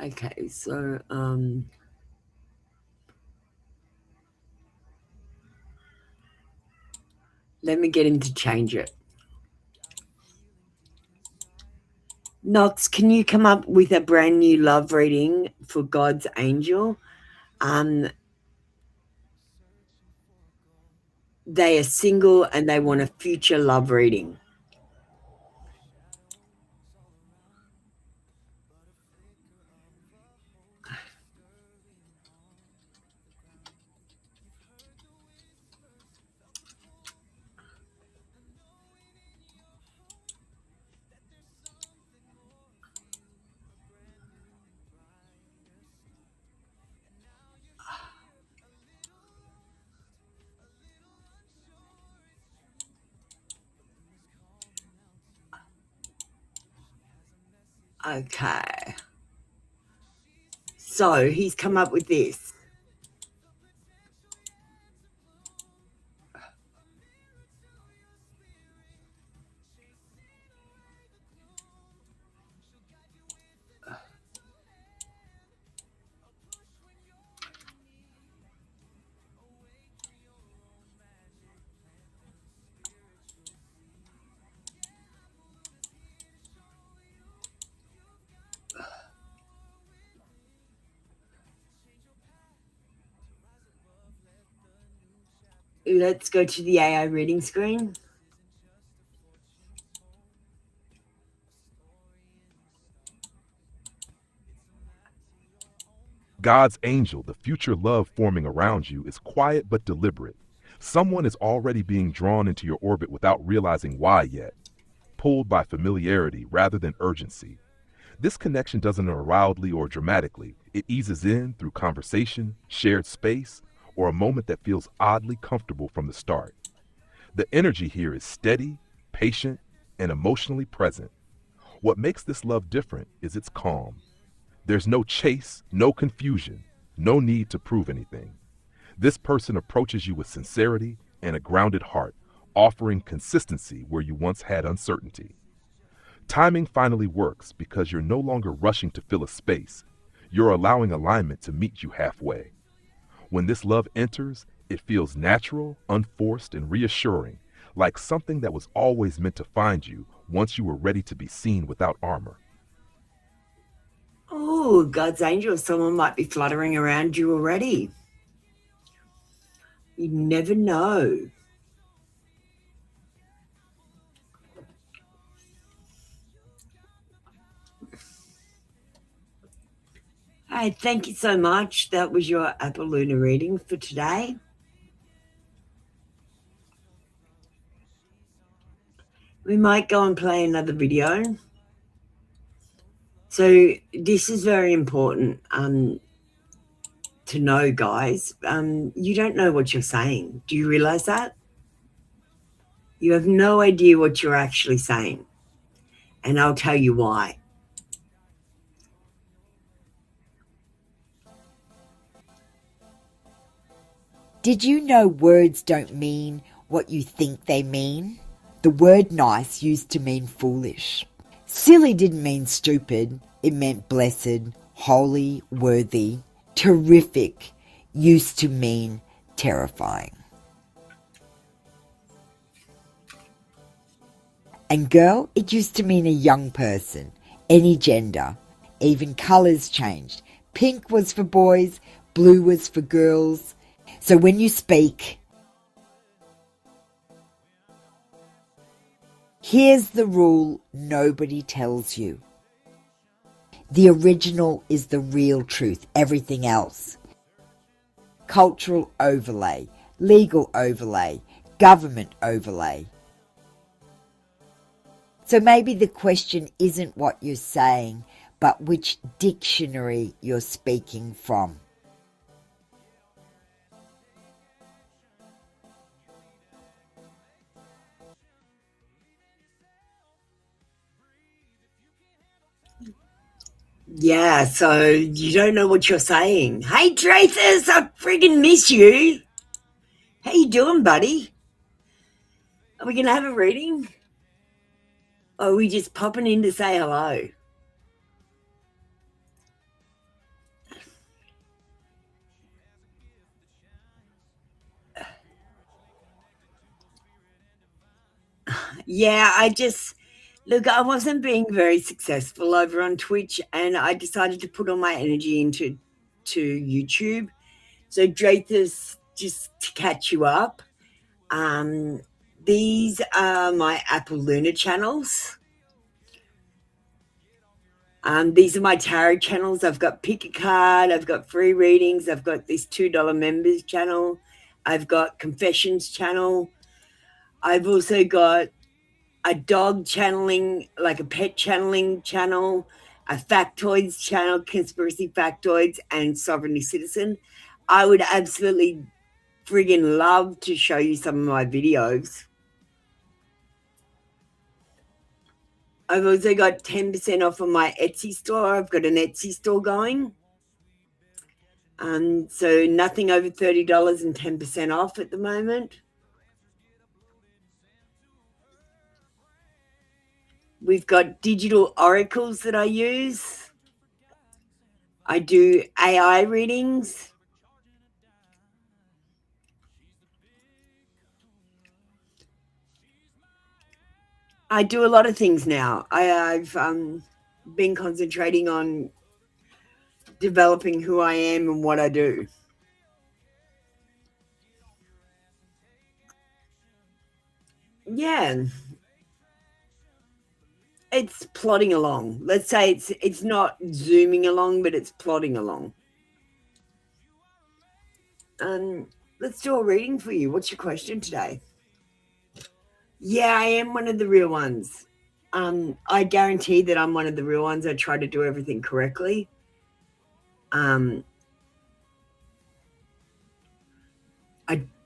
Speaker 2: Okay, so let me get him to change it. Knox, can you come up with a brand new love reading for God's Angel? They are single and they want a future love reading. Okay. So he's come up with this. Let's go to the AI reading screen.
Speaker 3: God's angel, the future love forming around you, is quiet but deliberate. Someone is already being drawn into your orbit without realizing why yet, pulled by familiarity rather than urgency. This connection doesn't arrive wildly or dramatically. It eases in through conversation, shared space, or a moment that feels oddly comfortable from the start. The energy here is steady, patient, and emotionally present. What makes this love different is its calm. There's no chase, no confusion, no need to prove anything. This person approaches you with sincerity and a grounded heart, offering consistency where you once had uncertainty. Timing finally works because you're no longer rushing to fill a space. You're allowing alignment to meet you halfway. When this love enters, it feels natural, unforced, and reassuring, like something that was always meant to find you once you were ready to be seen without armor.
Speaker 2: Oh, God's angel, someone might be fluttering around you already. You never know. Hey, thank you so much. That was your Apple Lunar reading for today. We might go and play another video. So this is very important to know, guys. You don't know what you're saying. Do you realize that? You have no idea what you're actually saying. And I'll tell you why.
Speaker 5: Did you know words don't mean what you think they mean? The word nice used to mean foolish. Silly didn't mean stupid. It meant blessed, holy, worthy. Terrific used to mean terrifying. And girl, it used to mean a young person, any gender. Even colours changed. Pink was for boys, blue was for girls. So when you speak, here's the rule nobody tells you. The original is the real truth, everything else. Cultural overlay, legal overlay, government overlay. So maybe the question isn't what you're saying, but which dictionary you're speaking from.
Speaker 2: Yeah, so you don't know what you're saying. Hey, Drathus, I friggin' miss you. How you doing, buddy? Are we going to have a reading? Or are we just popping in to say hello? Yeah, look, I wasn't being very successful over on Twitch, and I decided to put all my energy into YouTube. So, Drathus, just to catch you up, these are my Apple Lunar channels. These are my tarot channels. I've got Pick a Card, I've got free readings, I've got this $2 members channel, I've got Confessions channel, I've also got a dog channeling, like a pet channeling channel, a factoids channel, conspiracy factoids, and sovereignty citizen. I would absolutely friggin' love to show you some of my videos. I've also got 10% off on my Etsy store. I've got an Etsy store going. So nothing over $30 and 10% off at the moment. We've got digital oracles that I use. I do AI readings. I do a lot of things now. I've been concentrating on developing who I am and what I do. Yeah. It's plodding along. Let's say it's not zooming along, but it's plodding along. Let's do a reading for you. What's your question today? Yeah, I am one of the real ones. I guarantee that I'm one of the real ones. I try to do everything correctly. I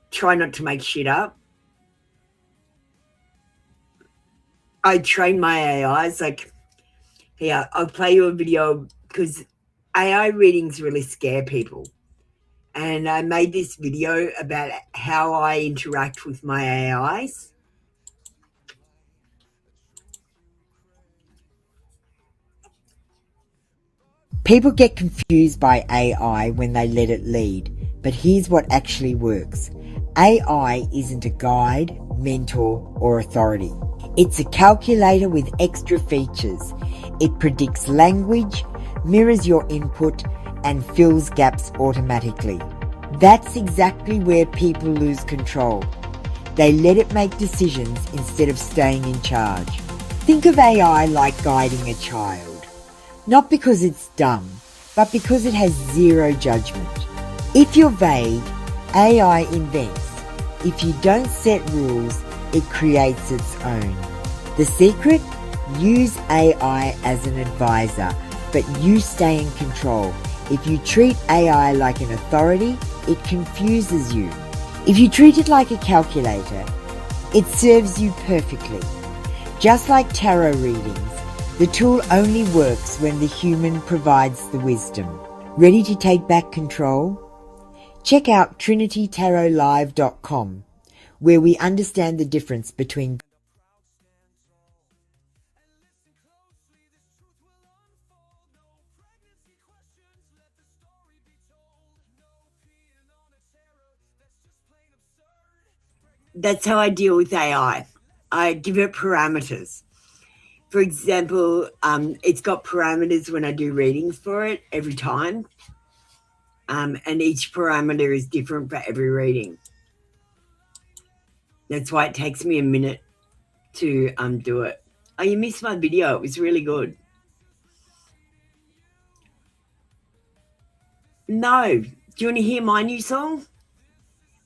Speaker 2: try not to make shit up.
Speaker 6: I train my AIs. Like, yeah, I'll play you a video because AI readings really scare people. And I made this video about how I interact with my AIs.
Speaker 5: People get confused by AI when they let it lead, but here's what actually works. AI isn't a guide, mentor, or authority. It's a calculator with extra features. It predicts language, mirrors your input, and fills gaps automatically. That's exactly where people lose control. They let it make decisions instead of staying in charge. Think of AI like guiding a child. Not because it's dumb, but because it has zero judgment. If you're vague, AI invents. If you don't set rules, it creates its own. The secret? Use AI as an advisor, but you stay in control. If you treat AI like an authority, it confuses you. If you treat it like a calculator, it serves you perfectly. Just like tarot readings, the tool only works when the human provides the wisdom. Ready to take back control? Check out trinitytarotlive.com, where we understand the difference between
Speaker 6: That's how I deal with AI. I give it parameters. For example, it's got parameters when I do readings for it every time. And each parameter is different for every reading. That's why it takes me a minute to do it. Oh, you missed my video. It was really good. No. Do you want to hear my new song?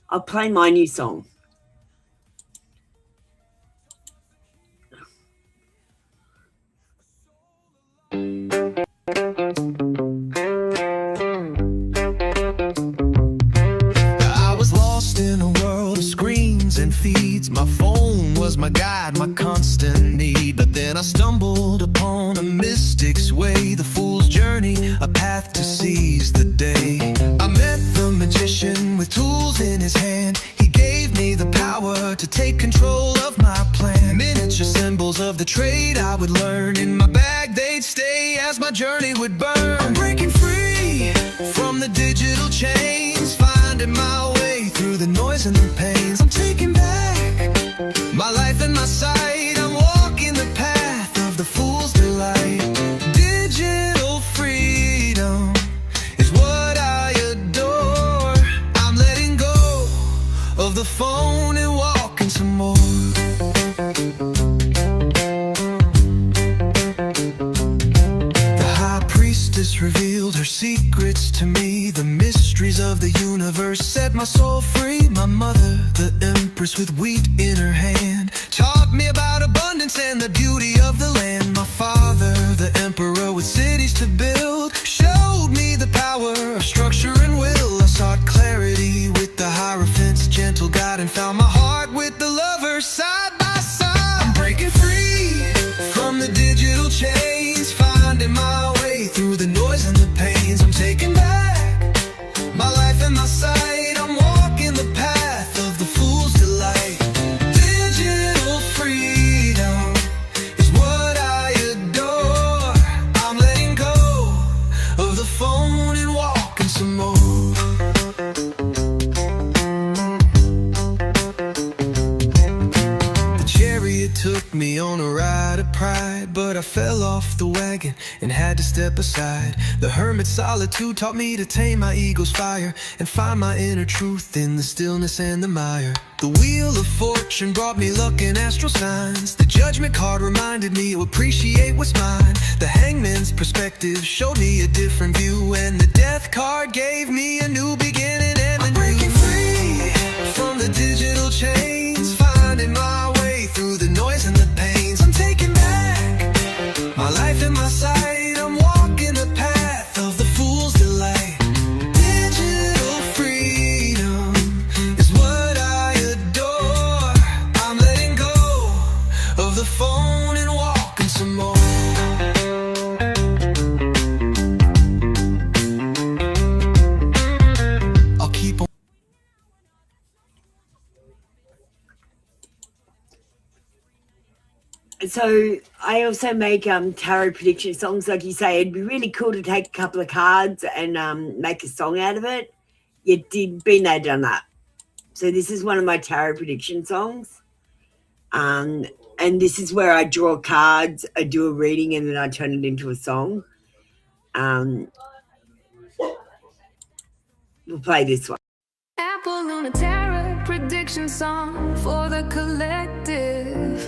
Speaker 6: I'll play my new song.
Speaker 4: I was lost in a world of screens and feeds. My phone was my guide, my constant need. But then I stumbled upon a mystic's way, the fool's journey, a path to seize the day. I met the magician with tools in his hand. He gave me the power to take control of my plan. Miniature symbols of the trade I would learn. In my bag they'd stay as my journey would burn. I'm breaking free from the digital chains, finding my way through the noise and the pains. I'm taking back my life and my sight. I'm walking the path of the fool's delight. Digital freedom is what I adore. I'm letting go of the phone and walking some more. The high priestess revealed her secrets to me. The mysteries of the universe set my soul free. My mother, the empress with wheat in her hand, taught me about abundance and the beauty of the land. My father, the emperor with cities to build, showed me the power of structure and will. I sought clarity with the Hierophant's gentle guide, and found my heart with the lover side by side. I'm breaking free from the digital chains, finding my way through the noise and the pains. I'm taking back my life and my sight. I'm walking the path of the fool's delight. Digital freedom is what I adore. I'm letting go of the phone and walking some more. The chariot took me on a ride of pride, but I fell off the wagon and had to step aside. The hermit's solitude taught me to tame my ego's fire and find my inner truth in the stillness and the mire. The wheel of fortune brought me luck and astral signs. The judgment card reminded me to appreciate what's mine. The hangman's perspective showed me a different view, and the death card gave me a new beginning and I'm breaking free from the digital chains, finding my way through the noise and the pains. I'm taking back my life and my sight. I'm walking the path of the fool's delight. Digital freedom is what I adore. I'm letting go of the phone
Speaker 6: So I also make tarot prediction songs. Like you say, it'd be really cool to take a couple of cards and make a song out of it. Been there, done that. So this is one of my tarot prediction songs. And this is where I draw cards, I do a reading, and then I turn it into a song. We'll play this one.
Speaker 7: Apple Luna Tarot prediction song for the collective.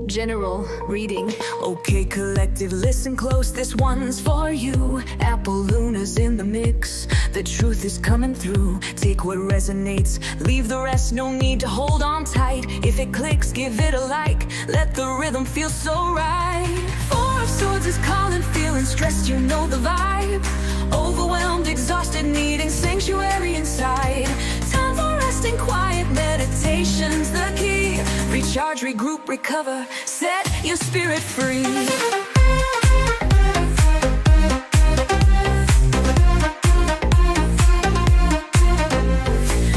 Speaker 7: General reading. Okay, collective, listen close, this one's for you. Apple Luna's in the mix, the truth is coming through. Take what resonates, leave the rest, no need to hold on tight. If it clicks, give it a like, let the rhythm feel so right. Four of Swords is calling, feeling stressed, you know the vibe. Overwhelmed, exhausted, needing sanctuary inside. Time for resting, quiet meditation's the key. Recharge, regroup, recover, set your spirit free.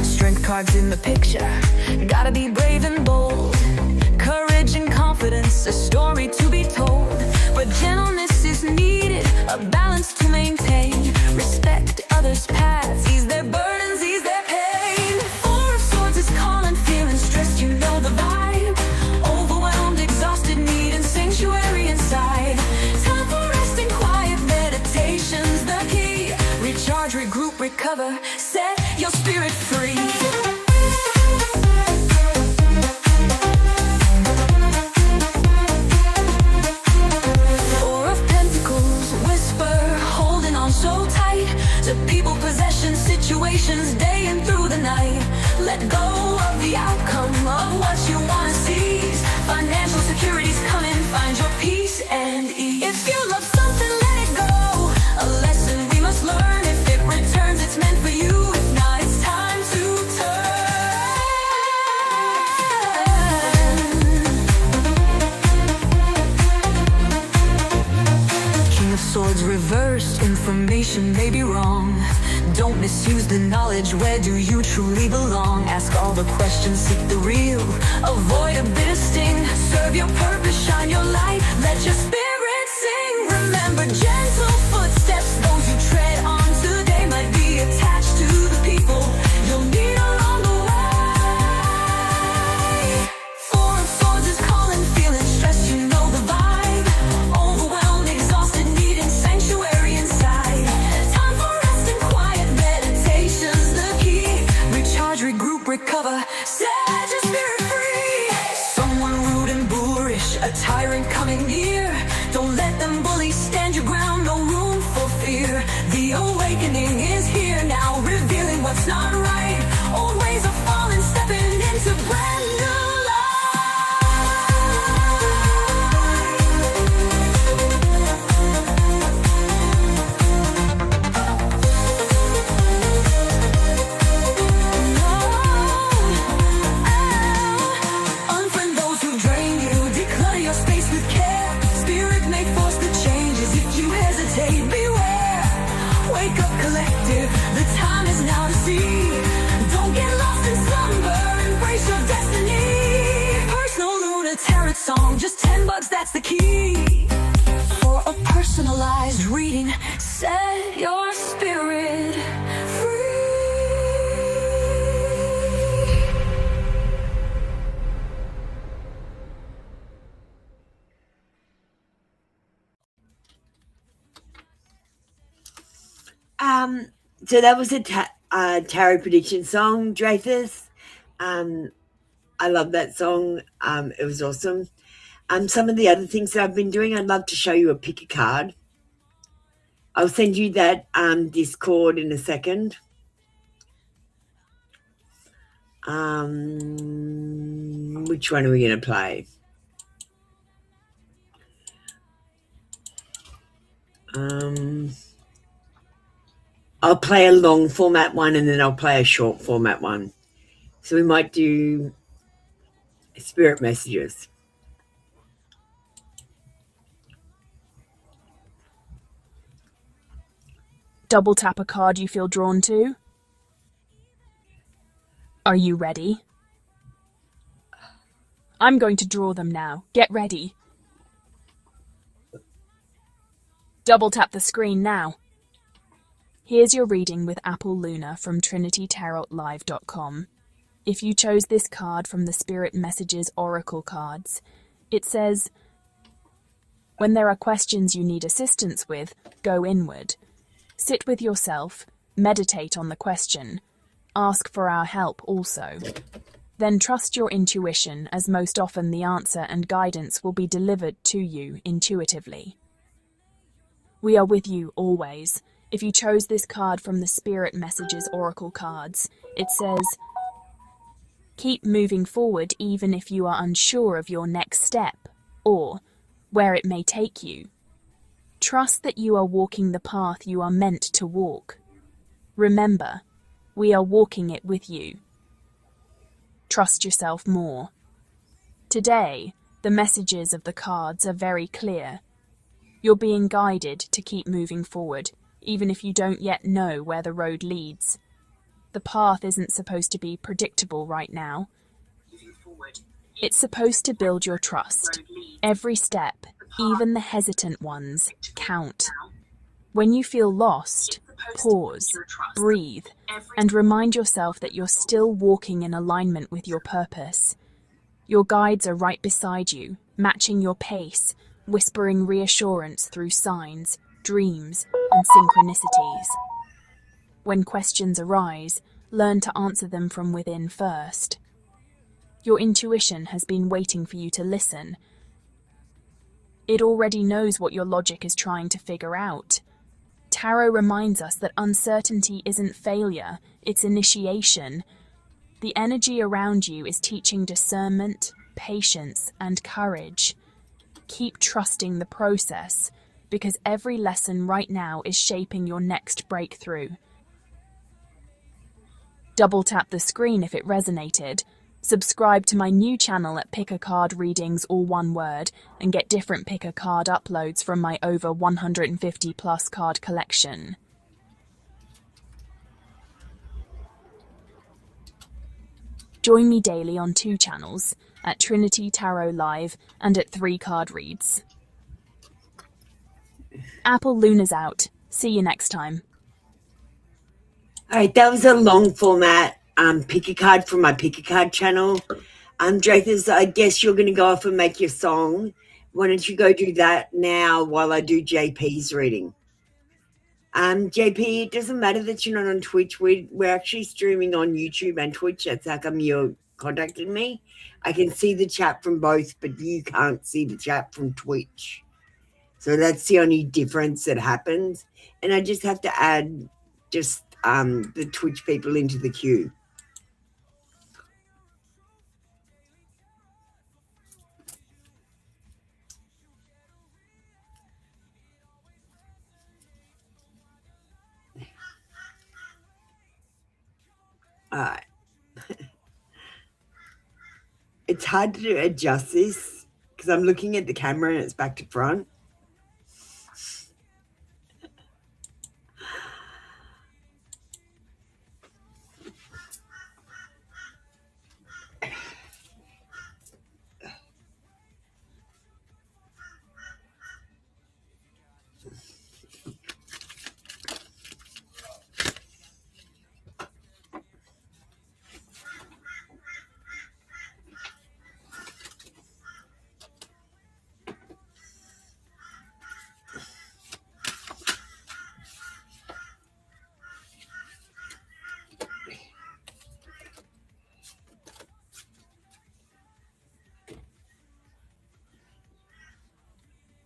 Speaker 7: Strength cards in the picture, gotta be brave and bold. Courage and confidence, a story to be told. But gentleness is needed, a balance to maintain. Respect others' paths, ease their burdens, ease their pain. Four of Swords is calling, feeling stressed, you know the vibe. Overwhelmed, exhausted, needing sanctuary inside. Time for resting, quiet meditation's the key. Recharge, regroup, recover, set your spirit free. To people, possessions, situations, day and through the night. Let go of the outcome of what you want to seize. Financial security's coming, find your peace and ease. If you love something, let it go. A lesson we must learn. If it returns, it's meant for you. If not, it's time to turn. King of Swords reversed, information may be wrong. Don't misuse the knowledge, where do you truly belong? Ask all the questions, seek the real, avoid a bitter sting. Serve your purpose, shine your light, let your spirit sing. Remember, gentle footsteps, those you tread on today might be attached to the people you'll meet along the way. Four of Swords is calling, feeling stressed, you know the vibe. Overwhelmed, exhausted, needing sanctuary inside. Time for rest and quiet meditation's the key. Recharge, regroup, recover, set your spirit free. Someone rude and boorish, a tyrant coming near. Don't let them bully, stand your ground, no room for fear. The awakening is here now, revealing what's not right. Old ways are falling, stepping into brand new song, just $10, that's the key. For a personalized reading, set your spirit free.
Speaker 6: So that was a tarot prediction song, Dreyfus. I love that song. It was awesome. Some of the other things that I've been doing, I'd love to show you a pick a card. I'll send you that Discord in a second. Which one are we going to play? I'll play a long format one and then I'll play a short format one. So we might do spirit messages.
Speaker 8: Double tap a card you feel drawn to. Are you ready? I'm going to draw them now. Get ready. Double tap the screen now. Here's your reading with Apple Luna from trinitytarotlive.com. If you chose this card from the Spirit Messages Oracle cards, it says, when there are questions you need assistance with, go inward. Sit with yourself, meditate on the question, ask for our help also. Then trust your intuition, as most often the answer and guidance will be delivered to you intuitively. We are with you always. If you chose this card from the Spirit Messages Oracle cards, it says, keep moving forward even if you are unsure of your next step, or where it may take you. Trust that you are walking the path you are meant to walk. Remember, we are walking it with you. Trust yourself more. Today, the messages of the cards are very clear. You're being guided to keep moving forward, even if you don't yet know where the road leads. The path isn't supposed to be predictable right now. It's supposed to build your trust. Every step, even the hesitant ones, count. When you feel lost, pause, breathe, and remind yourself that you're still walking in alignment with your purpose. Your guides are right beside you, matching your pace, whispering reassurance through signs, dreams, and synchronicities. When questions arise, learn to answer them from within first. Your intuition has been waiting for you to listen. It already knows what your logic is trying to figure out. Tarot reminds us that uncertainty isn't failure, it's initiation. The energy around you is teaching discernment, patience, and courage. Keep trusting the process, because every lesson right now is shaping your next breakthrough. Double tap the screen if it resonated. Subscribe to my new channel at Pick a Card Readings, all one word, and get different Pick a Card uploads from my over 150 plus card collection. Join me daily on 2 channels, at Trinity Tarot Live and at 3 Card Reads. Apple Luna's out. See you next time.
Speaker 6: All right, that was a long format pick a card from my pick a card channel. Drathis, I guess you're going to go off and make your song. Why don't you go do that now while I do JP's reading? JP, it doesn't matter that you're not on Twitch. We're actually streaming on YouTube and Twitch. That's how come you're contacting me. I can see the chat from both, but you can't see the chat from Twitch. So that's the only difference that happens. And I just have to add just the Twitch people into the queue. All right. It's hard to adjust this because I'm looking at the camera and it's back to front.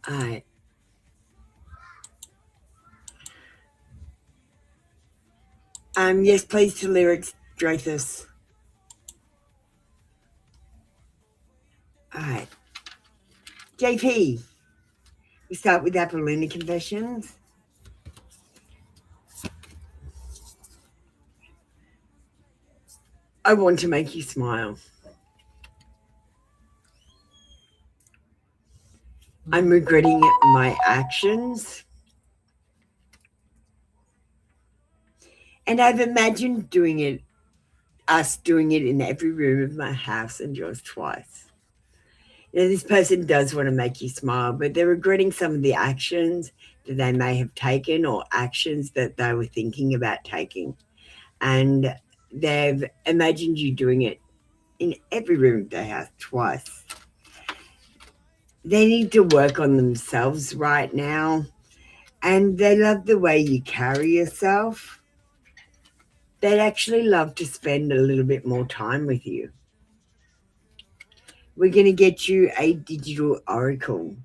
Speaker 6: All right. Yes, please to lyrics, Drathis. All right. JP, we start with Apollina Confessions. I want to make you smile. I'm regretting my actions. And I've imagined doing it, us doing it in every room of my house and yours twice. This person does want to make you smile, but they're regretting some of the actions that they may have taken or actions that they were thinking about taking. And they've imagined you doing it in every room of their house twice. They need to work on themselves right now, and they love the way you carry yourself. They'd actually love to spend a little bit more time with you. We're going to get you a digital oracle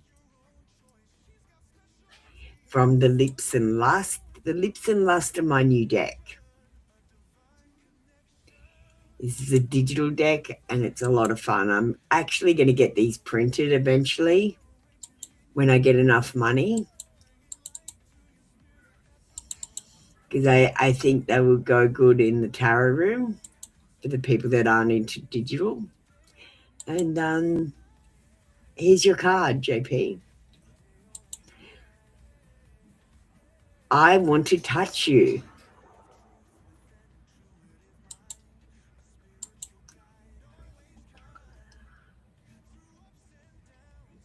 Speaker 6: from the Lips and Lust. The Lips and Lust are my new deck. This is a digital deck and it's a lot of fun. I'm actually going to get these printed eventually when I get enough money, because I think they will go good in the tarot room for the people that aren't into digital. And here's your card, JP. I want to touch you.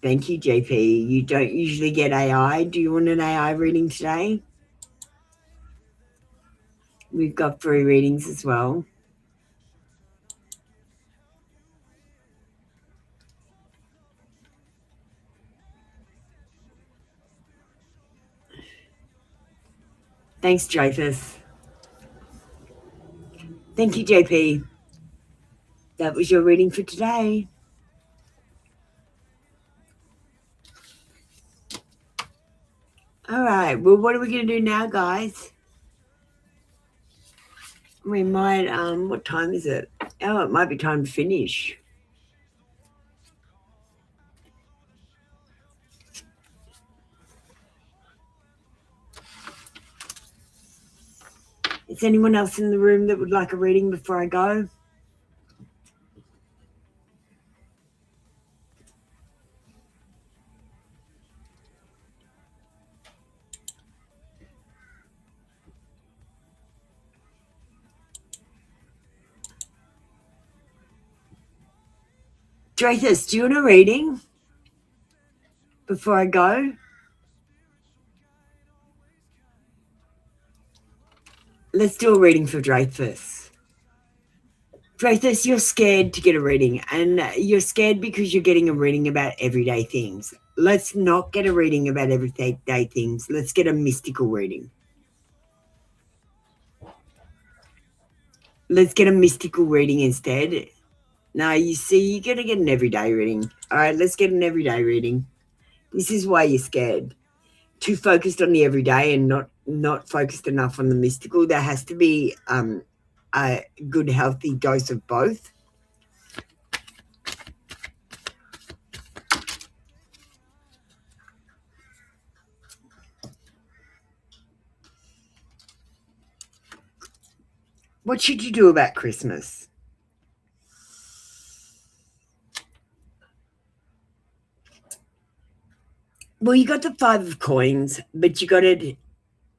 Speaker 6: Thank you, JP. You don't usually get AI. Do you want an AI reading today? We've got free readings as well. Thanks, Jothus. Thank you, JP. That was your reading for today. All right. Well, what are we going to do now, guys? We might, what time is it? Oh, it might be time to finish. Is anyone else in the room that would like a reading before I go? Drathus, do you want a reading before I go? Let's do a reading for Drathus. Drathus, you're scared to get a reading, and you're scared because you're getting a reading about everyday things. Let's not get a reading about everyday things. Let's get a mystical reading. Let's get a mystical reading instead. Now, you see, you're going to get an everyday reading. All right, let's get an everyday reading. This is why you're scared. Too focused on the everyday and not focused enough on the mystical. There has to be a good, healthy dose of both. What should you do about Christmas? Well, you got the 5 of coins, but you got it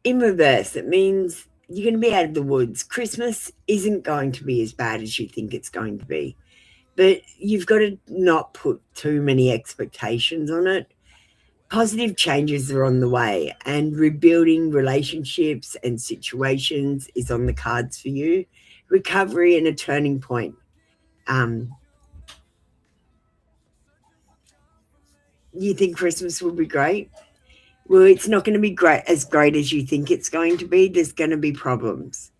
Speaker 6: in reverse. It means you're going to be out of the woods. Christmas isn't going to be as bad as you think it's going to be, but you've got to not put too many expectations on it. Positive changes are on the way, and rebuilding relationships and situations is on the cards for you. Recovery and a turning point. You think Christmas will be great? Well, it's not going to be great as you think it's going to be. There's going to be problems.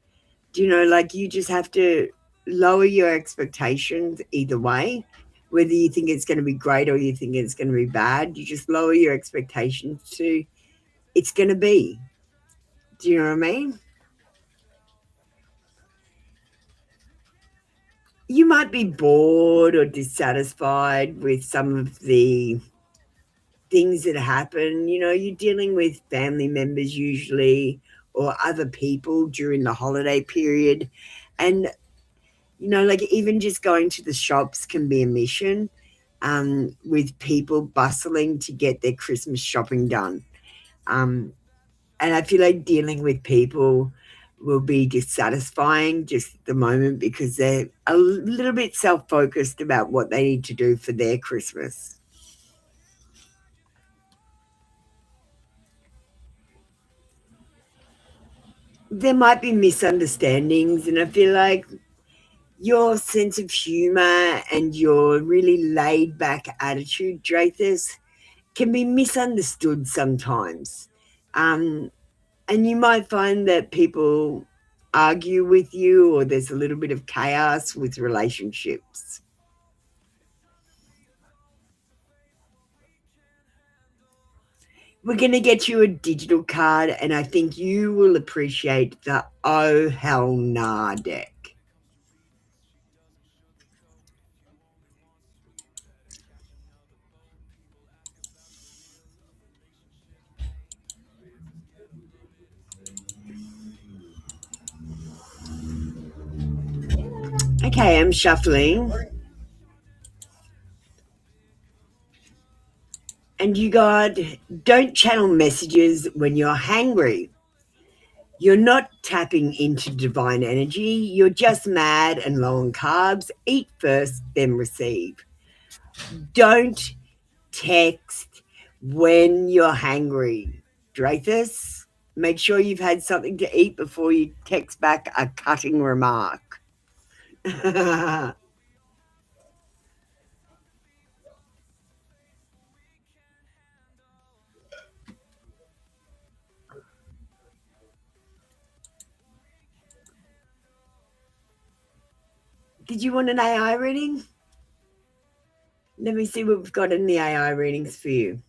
Speaker 6: Do you know, like, you just have to lower your expectations either way, whether you think it's going to be great or you think it's going to be bad. You just lower your expectations to it's going to be. Do you know what I mean? You might be bored or dissatisfied with some of the things that happen. You know, you're dealing with family members usually or other people during the holiday period. And, you know, like, even just going to the shops can be a mission, with people bustling to get their Christmas shopping done. And I feel like dealing with people will be dissatisfying just at the moment because they're a little bit self-focused about what they need to do for their Christmas. There might be misunderstandings, and I feel like your sense of humor and your really laid-back attitude, Drathis, can be misunderstood sometimes. And you might find that people argue with you, or there's a little bit of chaos with relationships. We're going to get you a digital card, and I think you will appreciate the Oh Hell Nah deck. Okay, I'm shuffling. And you got, don't channel messages when you're hangry. You're not tapping into divine energy. You're just mad and low on carbs. Eat first, then receive. Don't text when you're hangry. Drathis, make sure you've had something to eat before you text back a cutting remark. Did you want an AI reading? Let me see what we've got in the AI readings for you.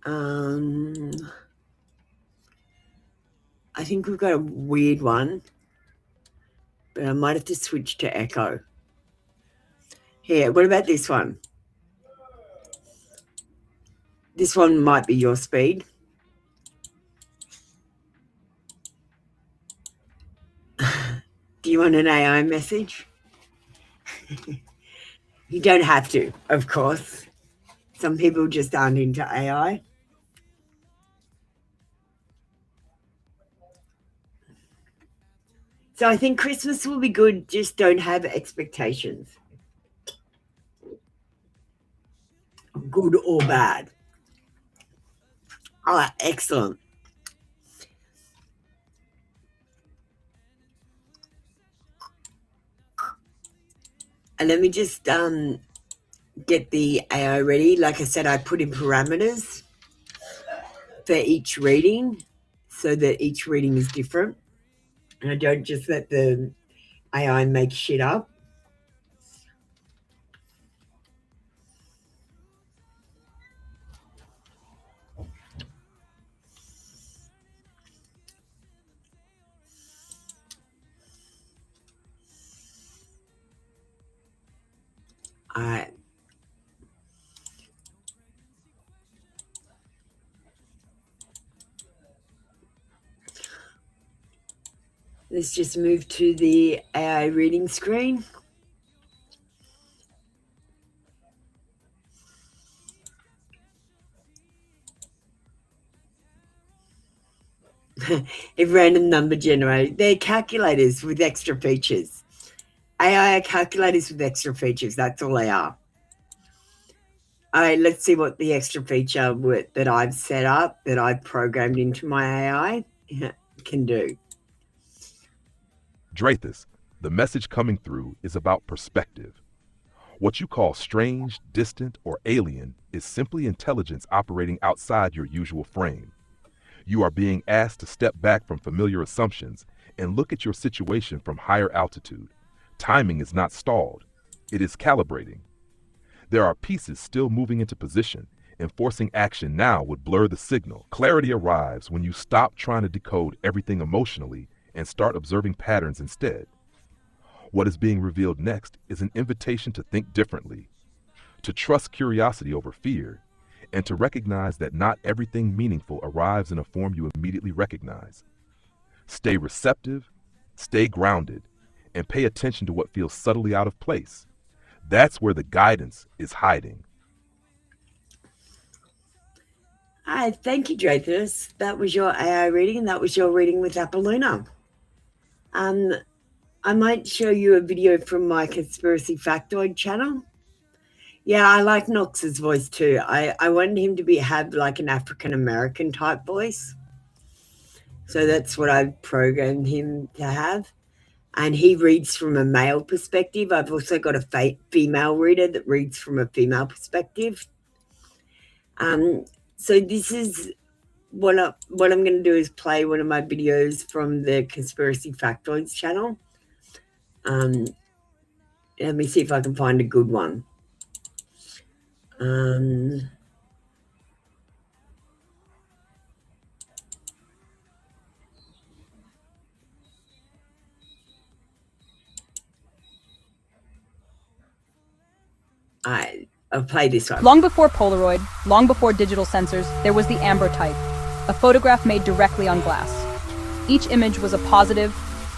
Speaker 6: I think we've got a weird one, but I might have to switch to Echo. Here, what about this one? This one might be your speed. Do you want an AI message? You don't have to, of course. Some people just aren't into AI. So I think Christmas will be good, just don't have expectations. Good or bad. All right, excellent. And let me just get the AI ready. Like I said, I put in parameters for each reading so that each reading is different. And I don't just let the AI make shit up. All right. Let's just move to the AI reading screen. If random number generated, they're calculators with extra features. AI are calculators with extra features. That's all they are. All right, let's see what the extra feature that I've set up, that I've programmed into my AI can do.
Speaker 3: Drathis, the message coming through is about perspective. What you call strange, distant, or alien is simply intelligence operating outside your usual frame. You are being asked to step back from familiar assumptions and look at your situation from higher altitude. Timing is not stalled, it is calibrating. There are pieces still moving into position, and forcing action now would blur the signal. Clarity arrives when you stop trying to decode everything emotionally and start observing patterns instead. What is being revealed next is an invitation to think differently, to trust curiosity over fear, and to recognize that not everything meaningful arrives in a form you immediately recognize. Stay receptive, stay grounded, and pay attention to what feels subtly out of place. That's where the guidance is hiding.
Speaker 6: Hi, thank you, Drathus. That was your AI reading, and that was your reading with Apolluna. I might show you a video from my Conspiracy Factoid channel. Yeah, I like Knox's voice too. I wanted him to have like an African American type voice. So that's what I programmed him to have. And he reads from a male perspective. I've also got a female reader that reads from a female perspective. So this is what I'm going to do is play one of my videos from the Conspiracy Factoids channel. Let me see if I can find a good one. I'll play this one.
Speaker 9: Long before Polaroid, long before digital sensors, there was the ambrotype, a photograph made directly on glass. Each image was a positive,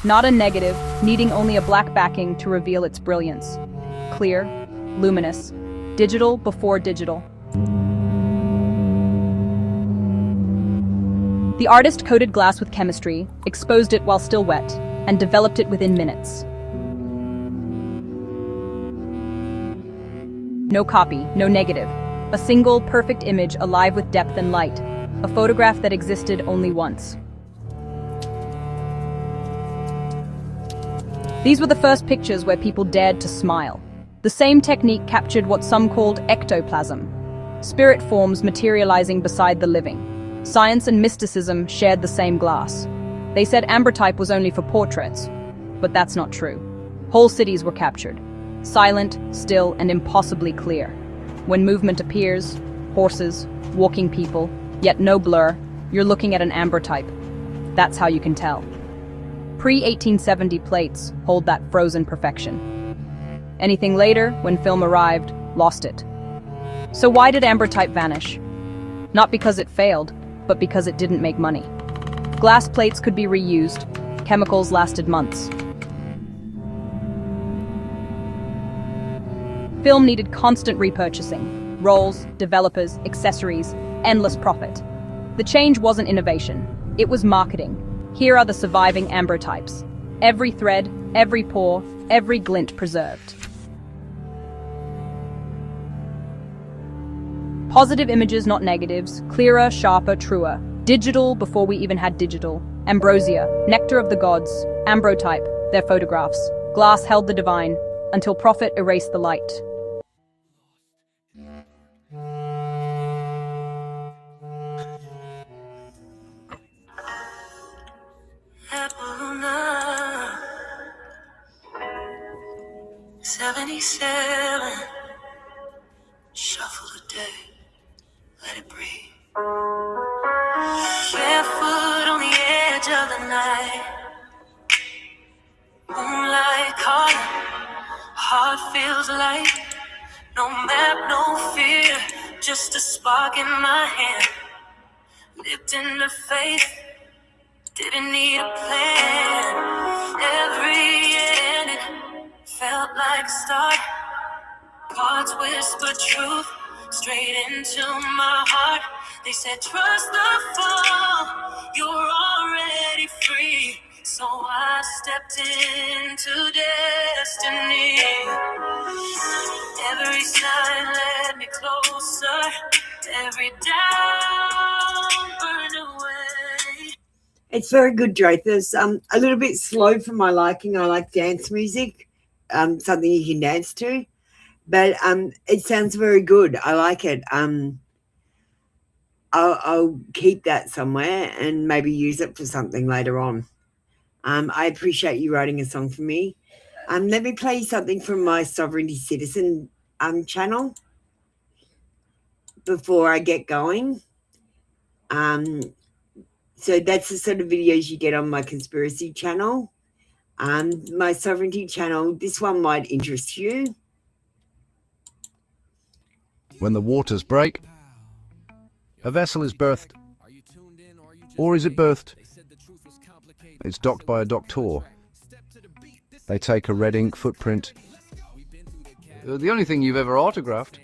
Speaker 9: not a negative, needing only a black backing to reveal its brilliance. Clear, luminous, digital before digital. The artist coated glass with chemistry, exposed it while still wet, and developed it within minutes. No copy, no negative. A single, perfect image alive with depth and light. A photograph that existed only once. These were the first pictures where people dared to smile. The same technique captured what some called ectoplasm, spirit forms materializing beside the living. Science and mysticism shared the same glass. They said ambrotype was only for portraits, but that's not true. Whole cities were captured. Silent, still, and impossibly clear. When movement appears, horses, walking people, yet no blur, you're looking at an ambrotype. That's how you can tell. Pre-1870 plates hold that frozen perfection. Anything later, when film arrived, lost it. So why did ambrotype vanish? Not because it failed, but because it didn't make money. Glass plates could be reused. Chemicals lasted months. Film needed constant repurchasing. Rolls, developers, accessories, endless profit. The change wasn't innovation. It was marketing. Here are the surviving ambrotypes. Every thread, every pore, every glint preserved. Positive images, not negatives. Clearer, sharper, truer. Digital before we even had digital. Ambrosia, nectar of the gods. Ambrotype, their photographs. Glass held the divine, until profit erased the light.
Speaker 7: Apolluna, 77. Shuffle the day, let it breathe. Barefoot on the edge of the night. Moonlight calling, heart feels light. No map, no fear, just a spark in my hand. Lived in the faith, didn't need a plan. Every ending felt like a start. Parts whisper truth straight into my heart. They said trust the fall, you're already free. So I stepped into destiny. Every sign led me closer. Every doubt burned away.
Speaker 6: It's very good, Drathus. A little bit slow for my liking. I like dance music, something you can dance to. But it sounds very good. I like it. I'll keep that somewhere and maybe use it for something later on. I appreciate you writing a song for me. Let me play you something from my Sovereignty Citizen channel before I get going. So that's the sort of videos you get on my Conspiracy channel. My Sovereignty channel, this one might interest you.
Speaker 10: When the waters break, a vessel is birthed. Or is it birthed? It's docked by a doctor. They take a red ink footprint. The only thing you've ever autographed.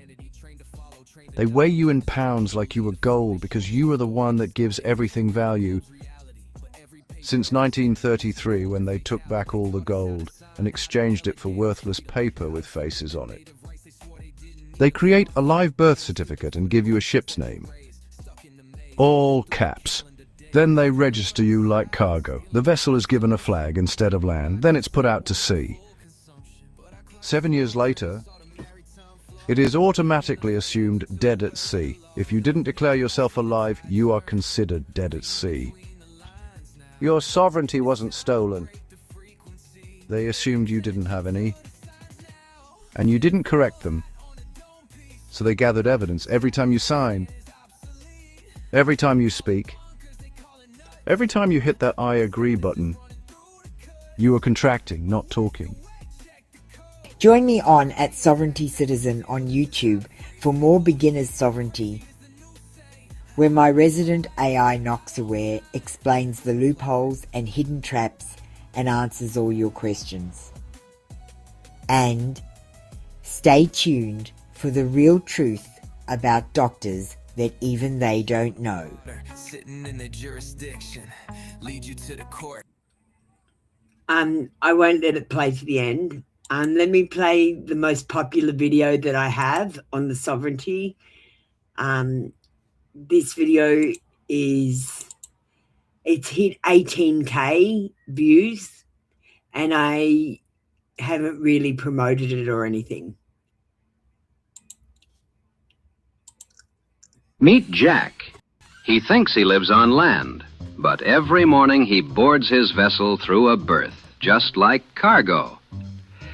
Speaker 10: They weigh you in pounds like you were gold because you are the one that gives everything value. Since 1933, when they took back all the gold and exchanged it for worthless paper with faces on it. They create a live birth certificate and give you a ship's name. All caps. Then they register you like cargo. The vessel is given a flag instead of land, then it's put out to sea. 7 years later, it is automatically assumed dead at sea. If you didn't declare yourself alive, you are considered dead at sea. Your sovereignty wasn't stolen. They assumed you didn't have any, and you didn't correct them. So they gathered evidence every time you sign, every time you speak, every time you hit that I agree button. You are contracting, not talking.
Speaker 5: Join me on @SovereigntyCitizen on YouTube for more beginner's sovereignty, where my resident AI Noxaware explains the loopholes and hidden traps and answers all your questions. And stay tuned for the real truth about doctors that even they don't know.
Speaker 4: Sitting in the jurisdiction, lead you to the court.
Speaker 6: I won't let it play to the end. Let me play the most popular video that I have on the sovereignty. This video it's hit 18K views, and I haven't really promoted it or anything.
Speaker 11: Meet Jack. He thinks he lives on land, but every morning he boards his vessel through a berth, just like cargo.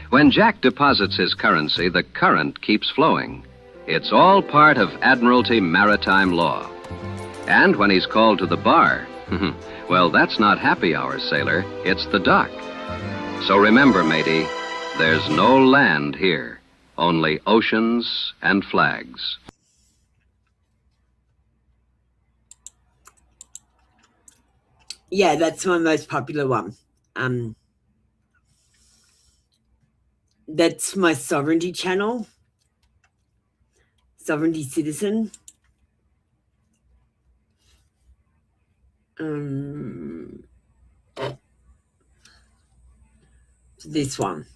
Speaker 11: When Jack deposits his currency, the current keeps flowing. It's all part of Admiralty maritime law. And when he's called to the bar, well, that's not happy hour, sailor. It's the dock. So remember, matey, there's no land here, only oceans and flags.
Speaker 6: Yeah, that's my most popular one. That's my sovereignty channel, Sovereignty Citizen. This one.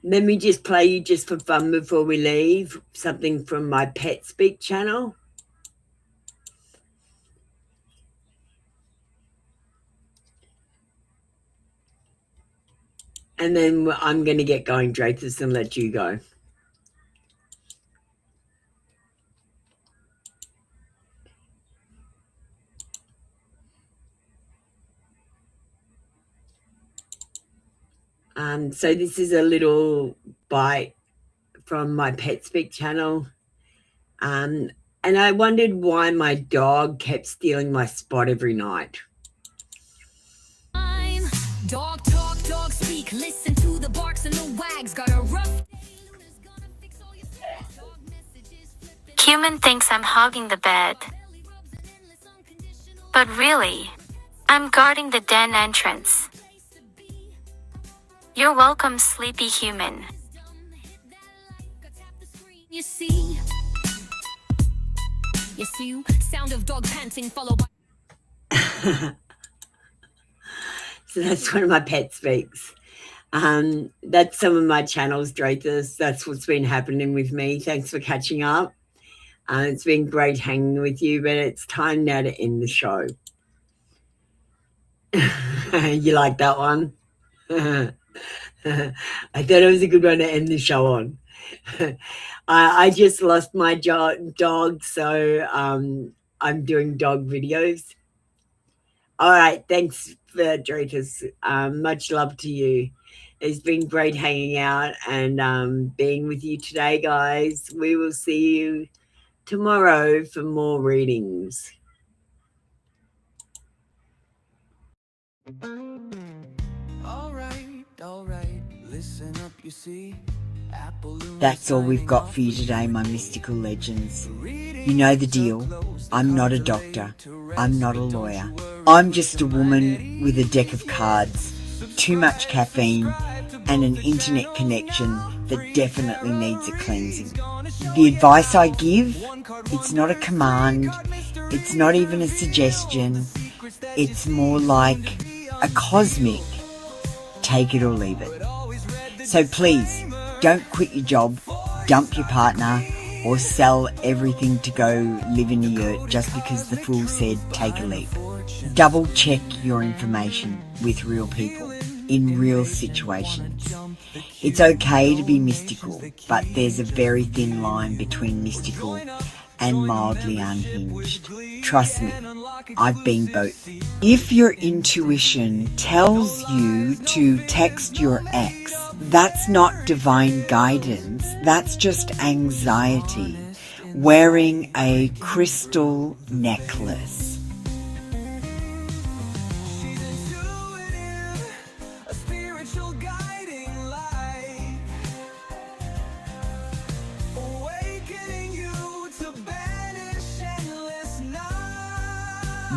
Speaker 6: Let me just play you, just for fun before we leave, something from my Pet Speak channel. And then I'm going to get going, Drathus, and let you go. So this is a little bite from my Pet Speak channel. And I wondered why my dog kept stealing my spot every night.
Speaker 7: Dog talk, dog speak, listen to the barks and the wags. Got a rough day, Luna's gonna fix all your dog messages.
Speaker 12: Human thinks I'm hogging the bed, but really, I'm guarding the den entrance. You're welcome, sleepy human.
Speaker 7: You see, sound of dog panting followed by.
Speaker 6: So that's one of my Pet Speaks. That's some of my channels, Drathus. That's what's been happening with me. Thanks for catching up. It's been great hanging with you, but it's time now to end the show. You like that one? I thought it was a good one to end the show on. I just lost my dog, so I'm doing dog videos. All right, thanks for Drathus. Much love to you. It's been great hanging out and being with you today, guys. We will see you tomorrow for more readings.
Speaker 4: All right, listen up, you see.
Speaker 2: That's all we've got for you today, my mystical legends. You know the deal. I'm not a doctor. I'm not a lawyer. I'm just a woman with a deck of cards, too much caffeine, and an internet connection that definitely needs a cleansing. The advice I give, it's not a command, it's not even a suggestion, it's more like a cosmic take it or leave it. So please, don't quit your job, dump your partner, or sell everything to go live in a yurt just because the fool said take a leap. Double check your information with real people in real situations. It's okay to be mystical, but there's a very thin line between mystical and mildly unhinged. Trust me, I've been both. If your intuition tells you to text your ex, that's not divine guidance, that's just anxiety wearing a crystal necklace.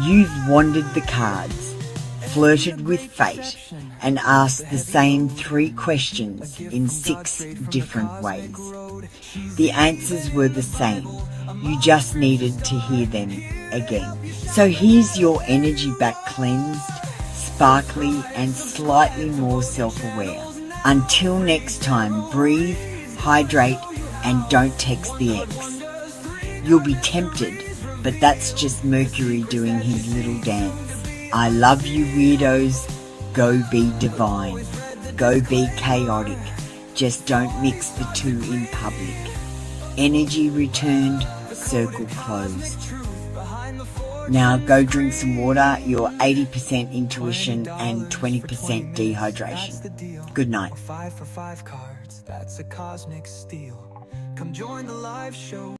Speaker 2: You've wandered the cards, flirted with fate, and asked the same 3 questions in 6 different ways. The answers were the same. You just needed to hear them again. So here's your energy back cleansed, sparkly, and slightly more self-aware. Until next time, breathe, hydrate, and don't text the ex. You'll be tempted, but that's just Mercury doing his little dance. I love you, weirdos. Go be divine. Go be chaotic. Just don't mix the two in public. Energy returned, circle closed. Now go drink some water, your 80% intuition and 20% dehydration. Good night.
Speaker 4: 5 for 5 cards, that's a cosmic steal. Come join the live show.